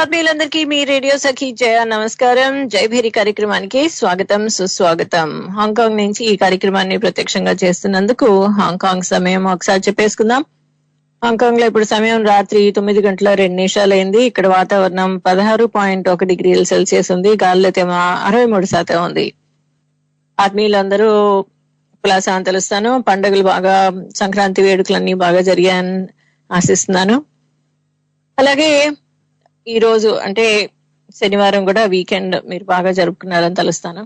ఆత్మీయులందరికీ మీ radio సఖి జయ నమస్కారం. జయభేరి కార్యక్రమానికి స్వాగతం, సుస్వాగతం. హాంకాంగ్ నుంచి ఈ కార్యక్రమాన్ని ప్రత్యక్షంగా చేస్తున్నందుకు హాంకాంగ్ సమయం ఒకసారి చెప్పేసుకుందాం. హాంకాంగ్ లో ఇప్పుడు సమయం రాత్రి 9:02 అయింది. ఇక్కడ వాతావరణం 16.1 డిగ్రీల సెల్సియస్ ఉంది. గాలిలో తేమ 63% ఉంది. ఆత్మీయులందరూ కులాసాన్ని తెలుస్తాను. పండుగలు బాగా, సంక్రాంతి వేడుకలన్నీ బాగా జరిగాయని ఆశిస్తున్నాను. అలాగే ఈ రోజు అంటే శనివారం కూడా వీకెండ్ మీరు బాగా జరుపుకున్నారని తెలుస్తాను.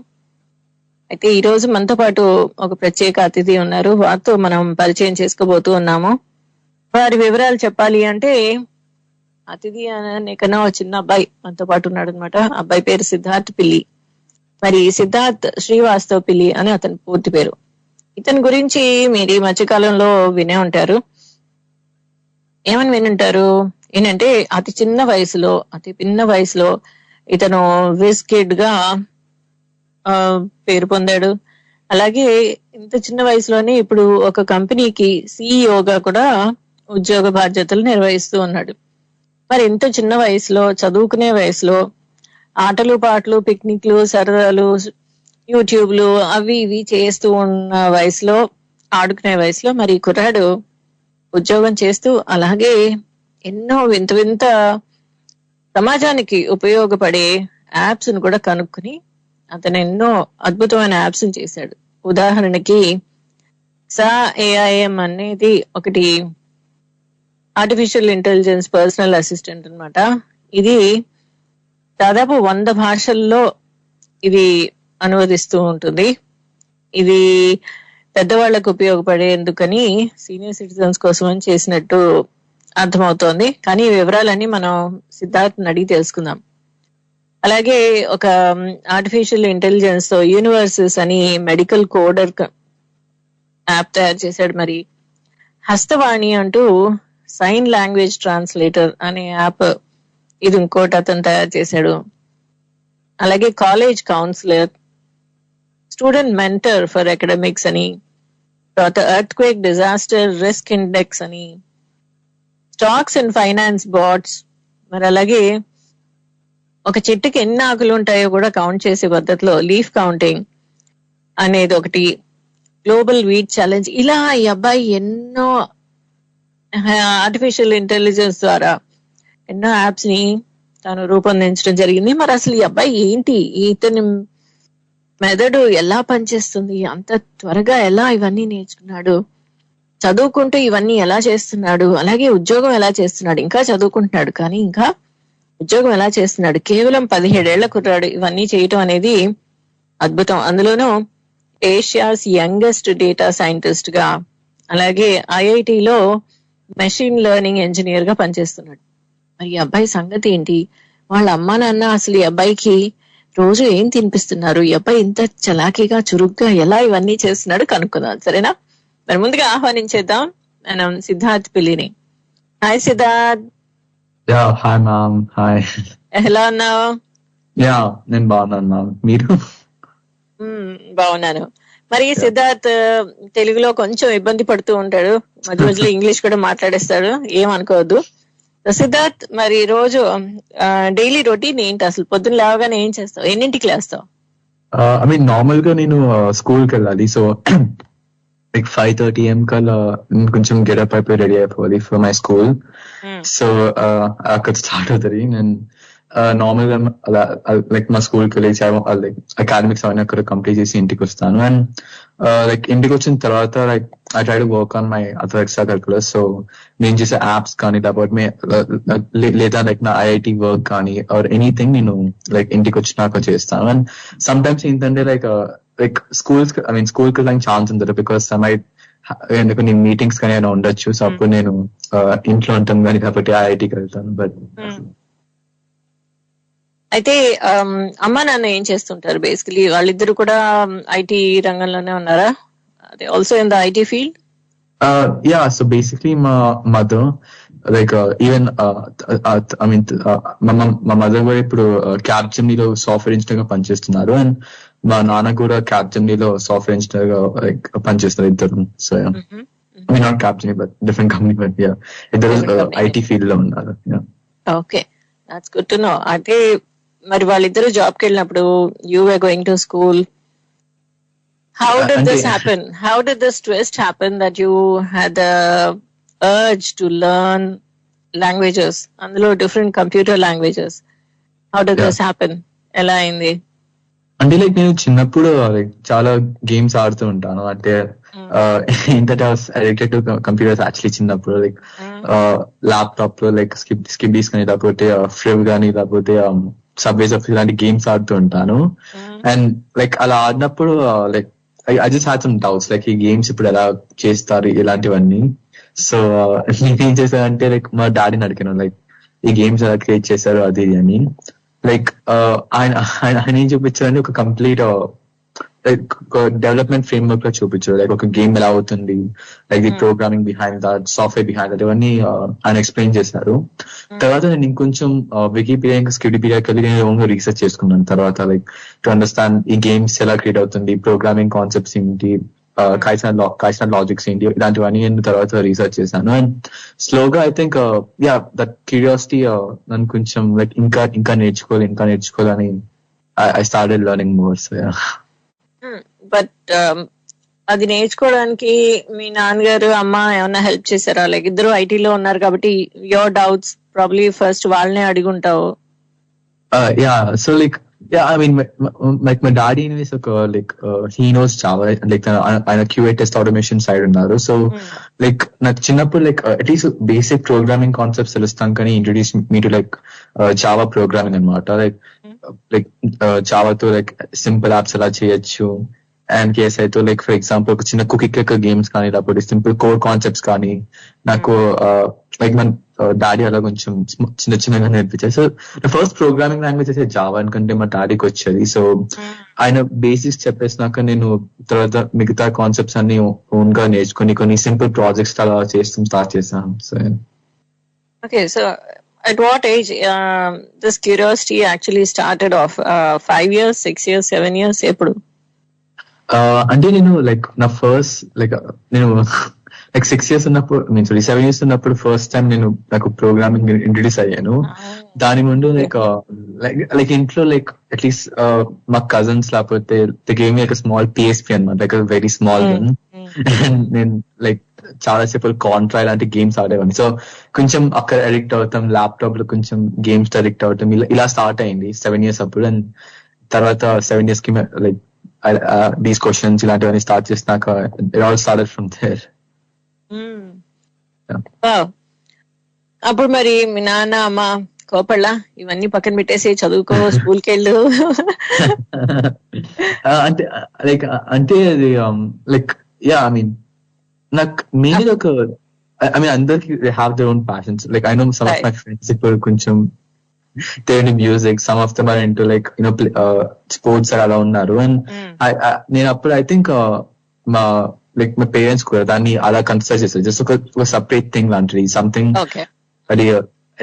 అయితే ఈ రోజు మనతో పాటు ఒక ప్రత్యేక అతిథి ఉన్నారు. వారితో మనం పరిచయం చేసుకోబోతూ ఉన్నాము. వారి వివరాలు చెప్పాలి అంటే, అతిథి అనే కన్నా ఒక చిన్న అబ్బాయి మనతో పాటు ఉన్నాడు అనమాట. అబ్బాయి పేరు సిద్ధార్థ్ పిల్లి. మరి సిద్ధార్థ్ శ్రీవాస్తవ్ పిల్లి అని అతని పూర్తి పేరు. ఇతని గురించి మీరు ఈ మధ్యకాలంలో వినే ఉంటారు. ఏమని వినుంటారు? ఏంటంటే అతి పిన్న వయసులో ఇతను విజ్ కిడ్ గా పేరు పొందాడు. అలాగే ఇంత చిన్న వయసులోనే ఇప్పుడు ఒక కంపెనీకి సిఇఓగా కూడా ఉద్యోగ బాధ్యతలు నిర్వహిస్తూ ఉన్నాడు. మరి ఇంత చిన్న వయసులో, చదువుకునే వయసులో ఆటలు పాటలు, పిక్నిక్లు, సరదాలు, యూట్యూబ్లు అవి ఇవి చేస్తూ ఉన్న వయసులో, ఆడుకునే వయసులో మరి కుర్రాడు ఉద్యోగం చేస్తూ అలాగే ఎన్నో వింత వింత సమాజానికి ఉపయోగపడే యాప్స్ ను కూడా కనుక్కుని అతను ఎన్నో అద్భుతమైన యాప్స్ చేశాడు. ఉదాహరణకి AIM అనేది ఒకటి ఆర్టిఫిషియల్ ఇంటెలిజెన్స్ పర్సనల్ అసిస్టెంట్ అన్నమాట. ఇది దాదాపు 100 భాషల్లో ఇది అనువదిస్తూ ఉంటుంది. ఇది పెద్దవాళ్లకు ఉపయోగపడేందుకని సీనియర్ సిటిజన్స్ కోసం అని చేసినట్టు అర్థమవుతోంది. కానీ ఈ వివరాలన్నీ మనం సిద్ధార్థ్ అడిగి తెలుసుకుందాం. అలాగే ఒక ఆర్టిఫిషియల్ ఇంటెలిజెన్స్ తో యూనివర్సెస్ అని మెడికల్ కోడర్ యాప్ తయారు చేశాడు. మరి హస్తవాణి అంటూ సైన్ లాంగ్వేజ్ ట్రాన్స్లేటర్ అనే యాప్, ఇది ఇంకోటి అతను తయారు చేశాడు. అలాగే college counsellor, student mentor for academics అని, తర్వాత earthquake disaster risk index అని, స్టాక్స్ అండ్ ఫైనాన్స్ బాట్స్, మరి అలాగే ఒక చెట్టుకి ఎన్ని ఆకులు ఉంటాయో కూడా కౌంట్ చేసే పద్ధతిలో లీఫ్ కౌంటింగ్ అనేది ఒకటి, గ్లోబల్ వీట్ ఛాలెంజ్. ఇలా ఈ అబ్బాయి ఎన్నో ఆర్టిఫిషియల్ ఇంటెలిజెన్స్ ద్వారా ఎన్నో యాప్స్ ని తాను రూపొందించడం జరిగింది. మరి అసలు ఈ అబ్బాయి ఏంటి, ఇతని మెదడు ఎలా పనిచేస్తుంది, అంత త్వరగా ఎలా ఇవన్నీ నేర్చుకున్నాడు, చదువుకుంటూ ఇవన్నీ ఎలా చేస్తున్నాడు, అలాగే ఉద్యోగం ఎలా చేస్తున్నాడు, ఇంకా చదువుకుంటున్నాడు కానీ ఇంకా ఉద్యోగం ఎలా చేస్తున్నాడు, కేవలం 17 ఏళ్ల కుర్రాడు ఇవన్నీ చేయటం అనేది అద్భుతం. అందులోనూ ఏషియాస్ యంగెస్ట్ డేటా సైంటిస్ట్ గా, అలాగే ఐఐటిలో మెషిన్ లెర్నింగ్ ఇంజనీర్ గా పనిచేస్తున్నాడు. మరి ఈ అబ్బాయి సంగతి ఏంటి, వాళ్ళ అమ్మా నాన్న అసలు ఈ అబ్బాయికి రోజు ఏం తినిపిస్తున్నారు, ఈ అబ్బాయి ఇంత చలాకీగా చురుగ్గా ఎలా ఇవన్నీ చేస్తున్నాడు కనుక్కుందాం. సరేనా? మరి ముందుగా ఆహ్వానించేద్దాం మనం సిద్ధార్థ్ పిల్లిని. Hi Siddharth. Hi ma'am. Hi, ఎలా ఉన్నావు? నేను బాగున్నాను మ్యామ్, మీరు? బాగున్నాను. మరి సిద్ధార్థ్ తెలుగులో కొంచెం ఇబ్బంది పడుతూ ఉంటాడు, మధ్య మధ్యలో ఇంగ్లీష్ కూడా మాట్లాడేస్తాడు, ఏమనుకోవద్దు. సిద్ధార్థ్, మరి రోజు డైలీ రొటీన్ ఏంటి అసలు? పొద్దున్న లేవగానే ఏం చేస్తావు, ఎన్నింటికి లేస్తావు? నార్మల్ గా నేను స్కూల్కి వెళ్ళాలి. సో like 5:30 AM కల్లా కొంచెం గెటప్ అయిపోయి రెడీ అయిపోవాలి ఫర్ మై స్కూల్. సో అక్కడ స్టార్ట్ అవుతుంది. నేను నార్మల్ గా లైక్ మా స్కూల్కి వెళ్ళేసి లైక్ అకాడమిక్స్ అవన్నీ అక్కడ కంప్లీట్ చేసి ఇంటికి వస్తాను. అండ్ లైక్ ఇంటికి వచ్చిన తర్వాత like I try to work on my other extracurriculars. So నేను చేసే యాప్స్ కానీ లేదా లైక్ నా ఐఐటి వర్క్ కానీ ఆర్ ఎనీథింగ్ నేను లైక్ ఇంటికి వచ్చినాక చేస్తాను. అండ్ సమ్ టైమ్స్ ఏంటంటే లైక్ స్కూల్స్ కి వెళ్ళడానికి ఛాన్స్ ఉంటుంది, బికాస్ కొన్ని మీటింగ్స్ కానీ అయినా ఉండొచ్చు. సో అప్పుడు నేను ఇంట్లో ఉంటాను కానీ, కాబట్టి ఐఐటికి వెళ్తాను. బట్ అయితే అమ్మా నాన్న ఏం చేస్తుంటారు? బేసికలీ వాళ్ళిద్దరు కూడా ఐటీ రంగంలోనే ఉన్నారా? అదే also in the IT field? So basically మా మదర్ లైక్ ఈవెన్ మా మదర్ కూడా ఇప్పుడు క్యాప్జెమినీలో సాఫ్ట్వేర్ ఇంజనీర్ గా పనిచేస్తున్నారు. అండ్ మా నాన్న కూడా క్యాప్జెమినీలో సాఫ్ట్వేర్ ఇంజనీర్ గా లైక్ పనిచేస్తారు ఇద్దరు. So not Capgemini but different company, but ఇద్దరు ఐటీ ఫీల్డ్ లో ఉన్నారు. Okay. That's good to know. అంటే మరి వాళ్ళిద్దరు జాబ్కి వెళ్ళినప్పుడు you were going to school. How did అంటే this happen? How did this twist happen that you had the urge to learn languages? అందులో different computer languages. How did this happen? ఎలా అయింది? అంటే లైక్ నేను చిన్నప్పుడు లైక్ చాలా games ఆడుతూ ఉంటాను. అంటే ఇంతటా అడిక్టెడ్ టు కంప్యూటర్స్ యాక్చువల్లీ చిన్నప్పుడు లైక్ ల్యాప్టాప్ లో లైక్ స్కిబ్బీస్ కానీ లేకపోతే ఫ్రివ్ కానీ లేకపోతే సబ్వేస్ ఆఫ్ ఇలాంటి గేమ్స్ ఆడుతూ ఉంటాను. అండ్ లైక్ అలా ఆడినప్పుడు like I just had some doubts like ఈ గేమ్స్ ఇప్పుడు ఎలా చేస్తారు ఇలాంటివన్నీ. సో నేనేం చేశానంటే లైక్ మా డాడీని అడిగాను లైక్ ఈ గేమ్స్ ఎలా క్రియేట్ చేశారు అది అని. లైక్ ఆయన ఏం చూపించారంటే ఒక కంప్లీట్ లైక్ డెవలప్మెంట్ ఫ్రేమ్వర్క్ లో చూపించారు. లైక్ ఒక గేమ్ ఎలా అవుతుంది, like the programming behind that, software behind that, ఇవన్నీ ఆయన ఎక్స్ప్లెయిన్ చేశారు. తర్వాత నేను ఇంకొంచెం వికీపీడియా ఇంకా స్కిడిపీడియాకి వెళ్ళి నేను ఓన్గా రీసెర్చ్ చేసుకున్నాను. తర్వాత లైక్ టు అండర్స్టాండ్ ఈ గేమ్స్ ఎలా క్రియేట్ అవుతుంది, ప్రోగ్రామింగ్ కాన్సెప్ట్స్ ఏంటి, కాల్సిన లాజిక్స్ ఏంటి, ఇలాంటివన్నీ నేను తర్వాత రీసెర్చ్ చేశాను. అండ్ స్లోగా ఐ థింక్ దట్ క్యూరియాసిటీ నన్ను కొంచెం లైక్ ఇంకా నేర్చుకోవాలని I started learning more. So but అది నేర్చుకోవడానికి మీ నాన్నగారు అమ్మ ఏమన్నా హెల్ప్ చేశారా? లైక్ ఇద్దరు ఐటీలో ఉన్నారు కాబట్టి యువర్ డౌట్స్ ప్రాబ్లీ ఫస్ట్ వాళ్ళనే అడుగుంటావు. So like I mean, my daddy anyways, he knows Java, like ఆయన QA test automation side ఉన్నారు. సో లైక్ నాకు చిన్నప్పుడు like at least basic programming concepts తెలుస్తాం కానీ introduce me to like Java programming అనమాట. Like జావాతో లైక్ సింపుల్ యాప్స్ ఎలా చేయొచ్చు, అండ్ కేస్ అయితే లైక్ ఫర్ ఎగ్జాంపుల్ ఒక చిన్న కుకీ క్లిక్కర్ గేమ్స్ కానీ లేకపోతే సింపుల్ కోర్ కాన్సెప్ట్స్ కానీ నాకు లైక్ మన డాడీ అలా కొంచెం చిన్నగా నేర్పించారు. సో ఫస్ట్ ప్రోగ్రామింగ్ లాంగ్వేజ్ అయితే జావా ఎందుకంటే మా డాడీకి వచ్చేది. సో ఆయన బేసిక్స్ చెప్పేసినాక నేను తర్వాత మిగతా కాన్సెప్ట్స్ అన్ని ఓన్ గా నేర్చుకుని కొన్ని సింపుల్ ప్రాజెక్ట్స్ అలా చేస్తూ స్టార్ట్ చేశాను. So okay, so at what age this curiosity actually started off? 5 years, 6 years, 7 years ఎప్పుడు? అంటే నేను లైక్ నా ఫస్ట్ లైక్ నేను లైక్ 6 years ఉన్నప్పుడు 7 years ఉన్నప్పుడు ఫస్ట్ టైం నేను నాకు ప్రోగ్రామింగ్ ఇంట్రడ్యూస్ అయ్యాను. దాని ముందు లైక్ ఇంట్లో లైక్ అట్లీస్ట్ మా కజన్స్ లేకపోతే గేమ్ లైక్ స్మాల్ పిఎస్పి అనమాట, like very small one. And నేను లైక్ చాలా సేపు కాంట్రా ఇలాంటి గేమ్స్ ఆడేవాడిని. సో కొంచెం అక్కడ అడిక్ట్ అవుతాం, ల్యాప్టాప్ లో కొంచెం గేమ్స్ అడిక్ట్ అవుతాం, ఇలా స్టార్ట్ అయింది 7 years అప్పుడు. అండ్ తర్వాత 7 years కి లైక్ దీస్ క్వశ్చన్స్ ఇలాంటివన్నీ స్టార్ట్ చేసినాక it all started from there. అప్పుడు మరి మీ నాన్న అమ్మ కోపళ్ళా ఇవన్నీ పక్కన పెట్టేసి చదువుకో, స్కూల్కి వెళ్ళు? అంటే అది లైక్ ఐ మీన్ నాకు మెయిన్ ఒక అందరికి they have their own passions. Like I know some of my friends ఇప్పుడు కొంచెం they're into music, some of them are into like sports అలా ఉన్నారు. అండ్ నేను అప్పుడు ఐ థింక్ మా పేరెంట్స్ కూడా దాన్ని అలా కన్సిడర్ చేస్తారు, జస్ట్ ఒక సపరేట్ థింగ్ లాంటిది, సంథింగ్ అది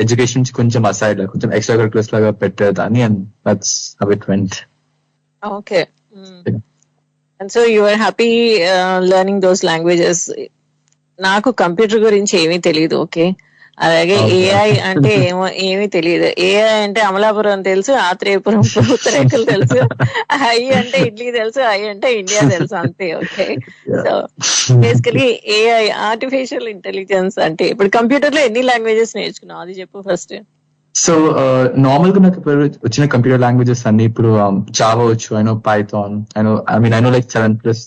ఎడ్యుకేషన్ నుంచి కొంచెం అసైడ్ కొంచెం ఎక్స్ట్రా కరిక్యులర్స్ లాగా పెట్టారు దాన్ని. And that's how it went. Okay, and so you are happy learning those languages. నాకు కంప్యూటర్ గురించి ఏమీ తెలియదు. ఓకే, అలాగే ఏఐ అంటే ఏమీ తెలియదు. ఏఐ అంటే అమలాపురం తెలుసు, ఆత్రేయపురం పూతరేకులు తెలుసు, ఐ అంటే ఇడ్లీ తెలుసు, ఐ అంటే ఇండియా తెలుసు, అంతే. Okay, so basically AI artificial intelligence అంటే ఇప్పుడు కంప్యూటర్ లో ఎన్ని లాంగ్వేజెస్ నేర్చుకున్నావు అది చెప్పు ఫస్ట్. సో నార్మల్ గా నాకు వచ్చిన కంప్యూటర్ లాంగ్వేజెస్ అన్ని ఇప్పుడు జావా వచ్చు, I know Python, I know like 7+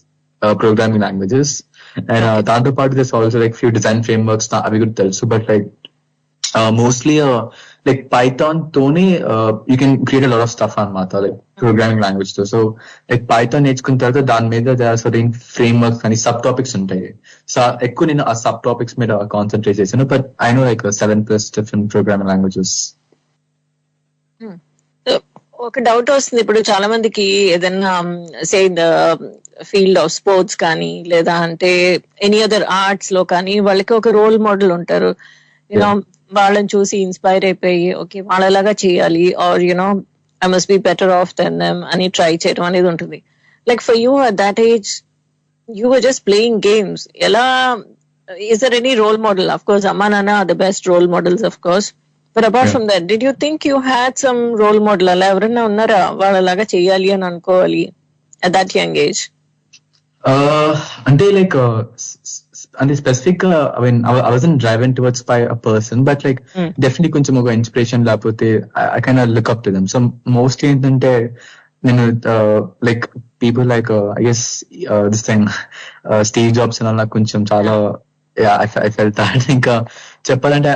programming languages. And దాంతో పాటు this also like few design frameworks అవి కూడా తెలుసు. But like mostly like Python తోనే you can create a lot of stuff అనమాట, లైక్ ప్రోగ్రామింగ్ లాంగ్వేజ్ తో. So like Python నేర్చుకున్న తర్వాత దాని మీద సర్టెన్ ఫ్రేమ్వర్క్స్ కానీ సబ్ టాపిక్స్ ఉంటాయి. సో ఎక్కువ నేను ఆ సబ్ టాపిక్స్ మీద కాన్సన్ట్రేట్ చేశాను. But I know like 7+ different programming languages. ఒక డౌట్ వస్తుంది ఇప్పుడు చాలా మందికి, ఏదైనా say the field of sports కానీ లేదా అంటే ఎనీ అదర్ ఆర్ట్స్ లో కానీ వాళ్ళకి ఒక రోల్ మోడల్ ఉంటారు. యూనో వాళ్ళని చూసి ఇన్స్పైర్ అయిపోయి ఓకే వాళ్ళలాగా చేయాలి, or you know I must be better off than them అని ట్రై చేయడం అనేది ఉంటుంది. Like for you at that age you were just playing games. ఎలా, is there any role model? Of course అమ్మా నాన్న are the best role models of course, but apart from that did you think you had some role model అలా ఎవరైనా ఉన్నారా వాళ్ళలాగా చెయ్యాలి అని అనుకోవాలి అట్ దట్ యంగ్ ఏజ్? అంటే లైక్ అంటే స్పెసిఫిక్ గా I wasn't driven towards by a person, but like definitely కొంచెం ఒక ఇన్స్పిరేషన్ లేకపోతే I can look up to them. So mostly ఏంటంటే నేను like people like I guess this thing Steve jobs అలా నాకు కొంచెం చాలా I felt that. ఇంకా చెప్పాలంటే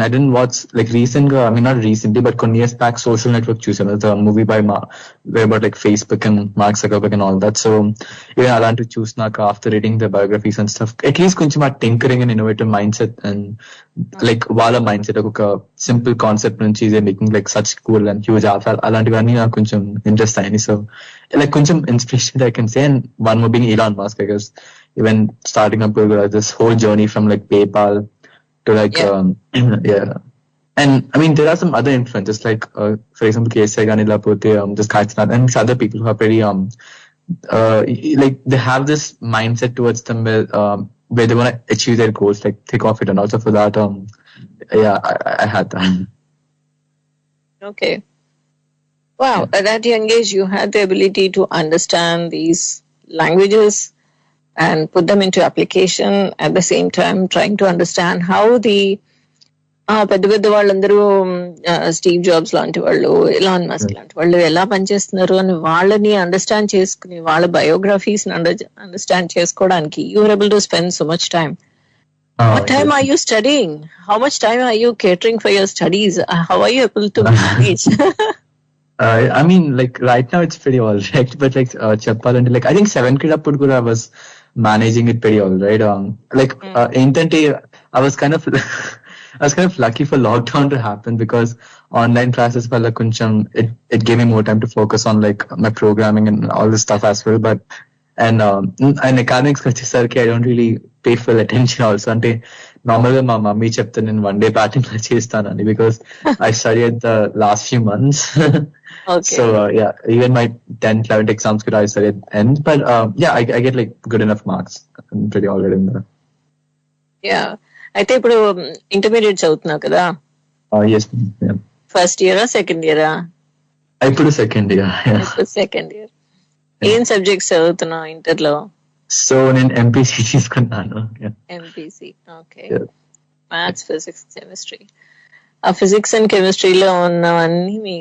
I didn't watch like recent గా not recently but కొన్ని years back social network చూసాను. It's a movie by about like Facebook and Mark Zuckerberg and all that. So yeah, అలాంటివి చూసినాక after reading the biographies and stuff, at least కొంచెం ఆ tinkering and innovative mindset and like వాళ్ళ mindset ఒక simple concept నుంచి they making like such cool and huge apps, అలాంటివన్నీ నాకు కొంచెం ఇంట్రెస్ట్ అయ్యింది. సో like కొంచెం inspiration I can say, and one more being Elon Musk, I guess. Even starting up this whole journey from like PayPal to like yeah. And there are some other influences like for example KSI Gani Lapote, this Kaitnath and other people who are pretty like they have this mindset towards them where they want to achieve their goals, like take off it, and also for that yeah, I had that. Okay. Wow, at that young age you had the ability to understand these languages and put them into application, at the same time trying to understand how the పెద్ద పెద్ద వాళ్ళందరూ Steve jobs లాంటి వాళ్ళు, Elon Musk లాంటి వాళ్ళు ఎలా పనిచేస్తున్నారు అని వాళ్ళని అండర్స్టాండ్ చేసుకుని వాళ్ళ బయోగ్రఫీస్ అండర్స్టాండ్ చేసుకోవడానికి you were able to spend so much time. What time are you studying? How much time are you catering for your studies? How are you able to manage? Like right now it's pretty all right, but like చెప్పాలంటే like I think 7th grade అప్పుడు కూడా I was managing it pretty all right. Like ఏంటంటే I was kind of lucky for lockdown to happen because online classes were like కొంచెం it gave me more time to focus on like my programming and all this stuff as well. But and academics వచ్చేసరికి I don't really pay full attention also. అంటే normal గా మా mummy చెప్తే నేను 1 day batting చేస్తానని because I studied the last few months. Okay. So yeah, even my 10th 11th exams could I studied end, but yeah, I get like good enough marks. I'm pretty all right in there. Yeah. అయితే ఇప్పుడు intermediate చదువుతున్నావు కదా? Yes. Yeah. First ఇయరా second ఇయరా? ఇప్పుడు second year. Second year. ఏం subjects చదువుతున్నావు inter లో? సో నేను ఎంపీసీ తీసుకున్నాను. MPC, okay. Maths, physics, chemistry. ఆ ఫిజిక్స్ అండ్ కెమిస్ట్రీలో ఉన్నవన్నీ మీ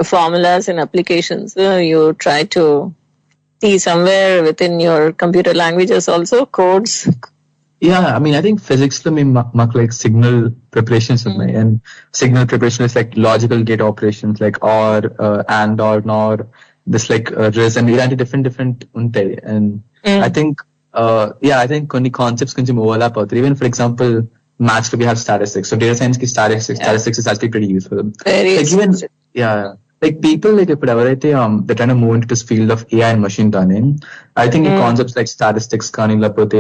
formulas and applications you try to see somewhere within your computer languages also, codes? Yeah, I think physics lo me mak like signal preparations unnai, and signal preparation is like logical gate operations like or and or nor, this like res and ilanti different untai. And I think I think konni concepts koncham overlap avutadi. Even for example maths lo we have statistics, so data science ki statistics is actually pretty useful. Very like even like people like ఇప్పుడు ఎవరైతే they're trying to move into this field of AI and machine learning, I think concepts like statistics కానీ లేకపోతే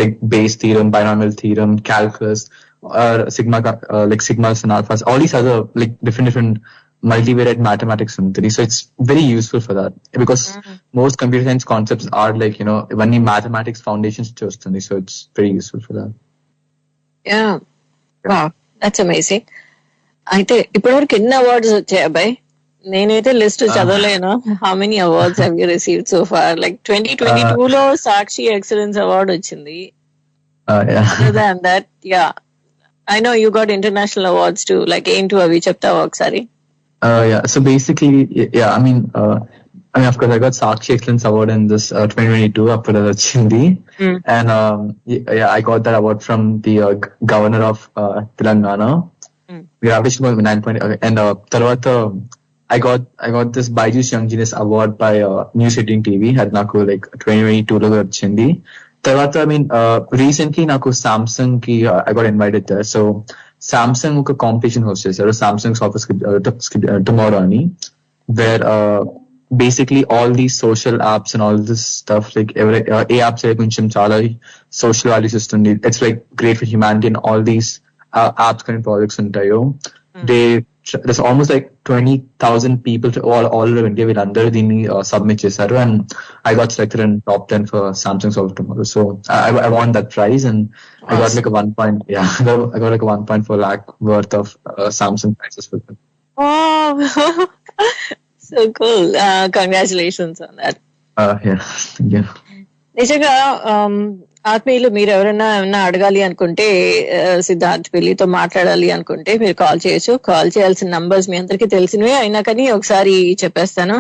like Bayes theorem, binomial theorem, calculus, or sigmas and alphas, all these other like different multivariate mathematics ఉంటుంది. So it's very useful for that because most computer science concepts are like ఇవన్నీ mathematics foundations చూస్తుంది. So it's very useful for that. Yeah. Wow, that's amazing. అయితే ఇప్పటివరకు ఎన్ని awards వచ్చాయి అబ్బాయి? నేనైతే list చదవలేను. How many awards have you received so far? Like 2022 లో సాక్షి ఎక్సలెన్స్ అవార్డ్ వచ్చింది. Other than that, yeah, I know you got international awards too. Like ఏంటో అవి చెప్తావా ఒకసారి? Yeah, so basically, yeah, of course I got Sakshi Excellence Award in this 2022 appudu vachindi, and yeah, I got that award from the governor of Telangana. We have 9.0, and tarvata I got this Byju's Young Genius Award by News 18 TV. Had naku like 2022 lo vachindi. Tarvata recently naku Samsung ki I got invited there. So Samsung oka competition host chesaru, Samsung's office tomorrow ani, where basically all these social apps and all this stuff, like every apps koncham chaala social values istundi. It's like great for humanity, and all these apps kind of projects untayo, there's almost like 20,000 people all over India వీళ్ళందరూ దీన్ని submit చేశారు and I got selected in top 10 for Samsung Solve Tomorrow. So I won that prize and I got like a 1 point, yeah, I got like a 1.4 lakh worth of Samsung prizes for them. Oh, so cool. Congratulations on that. Yeah, thank you. నిజంగా ఆత్మీయులు మీరు ఎవరైనా ఏమన్నా అడగాలి అనుకుంటే సిద్ధార్థ్ పెళ్లితో మాట్లాడాలి అనుకుంటే మీరు కాల్ చేయొచ్చు. కాల్ చేయాల్సిన నంబర్స్ మీ అందరికీ తెలిసినవే అయినా కానీ ఒకసారి చెప్పేస్తాను.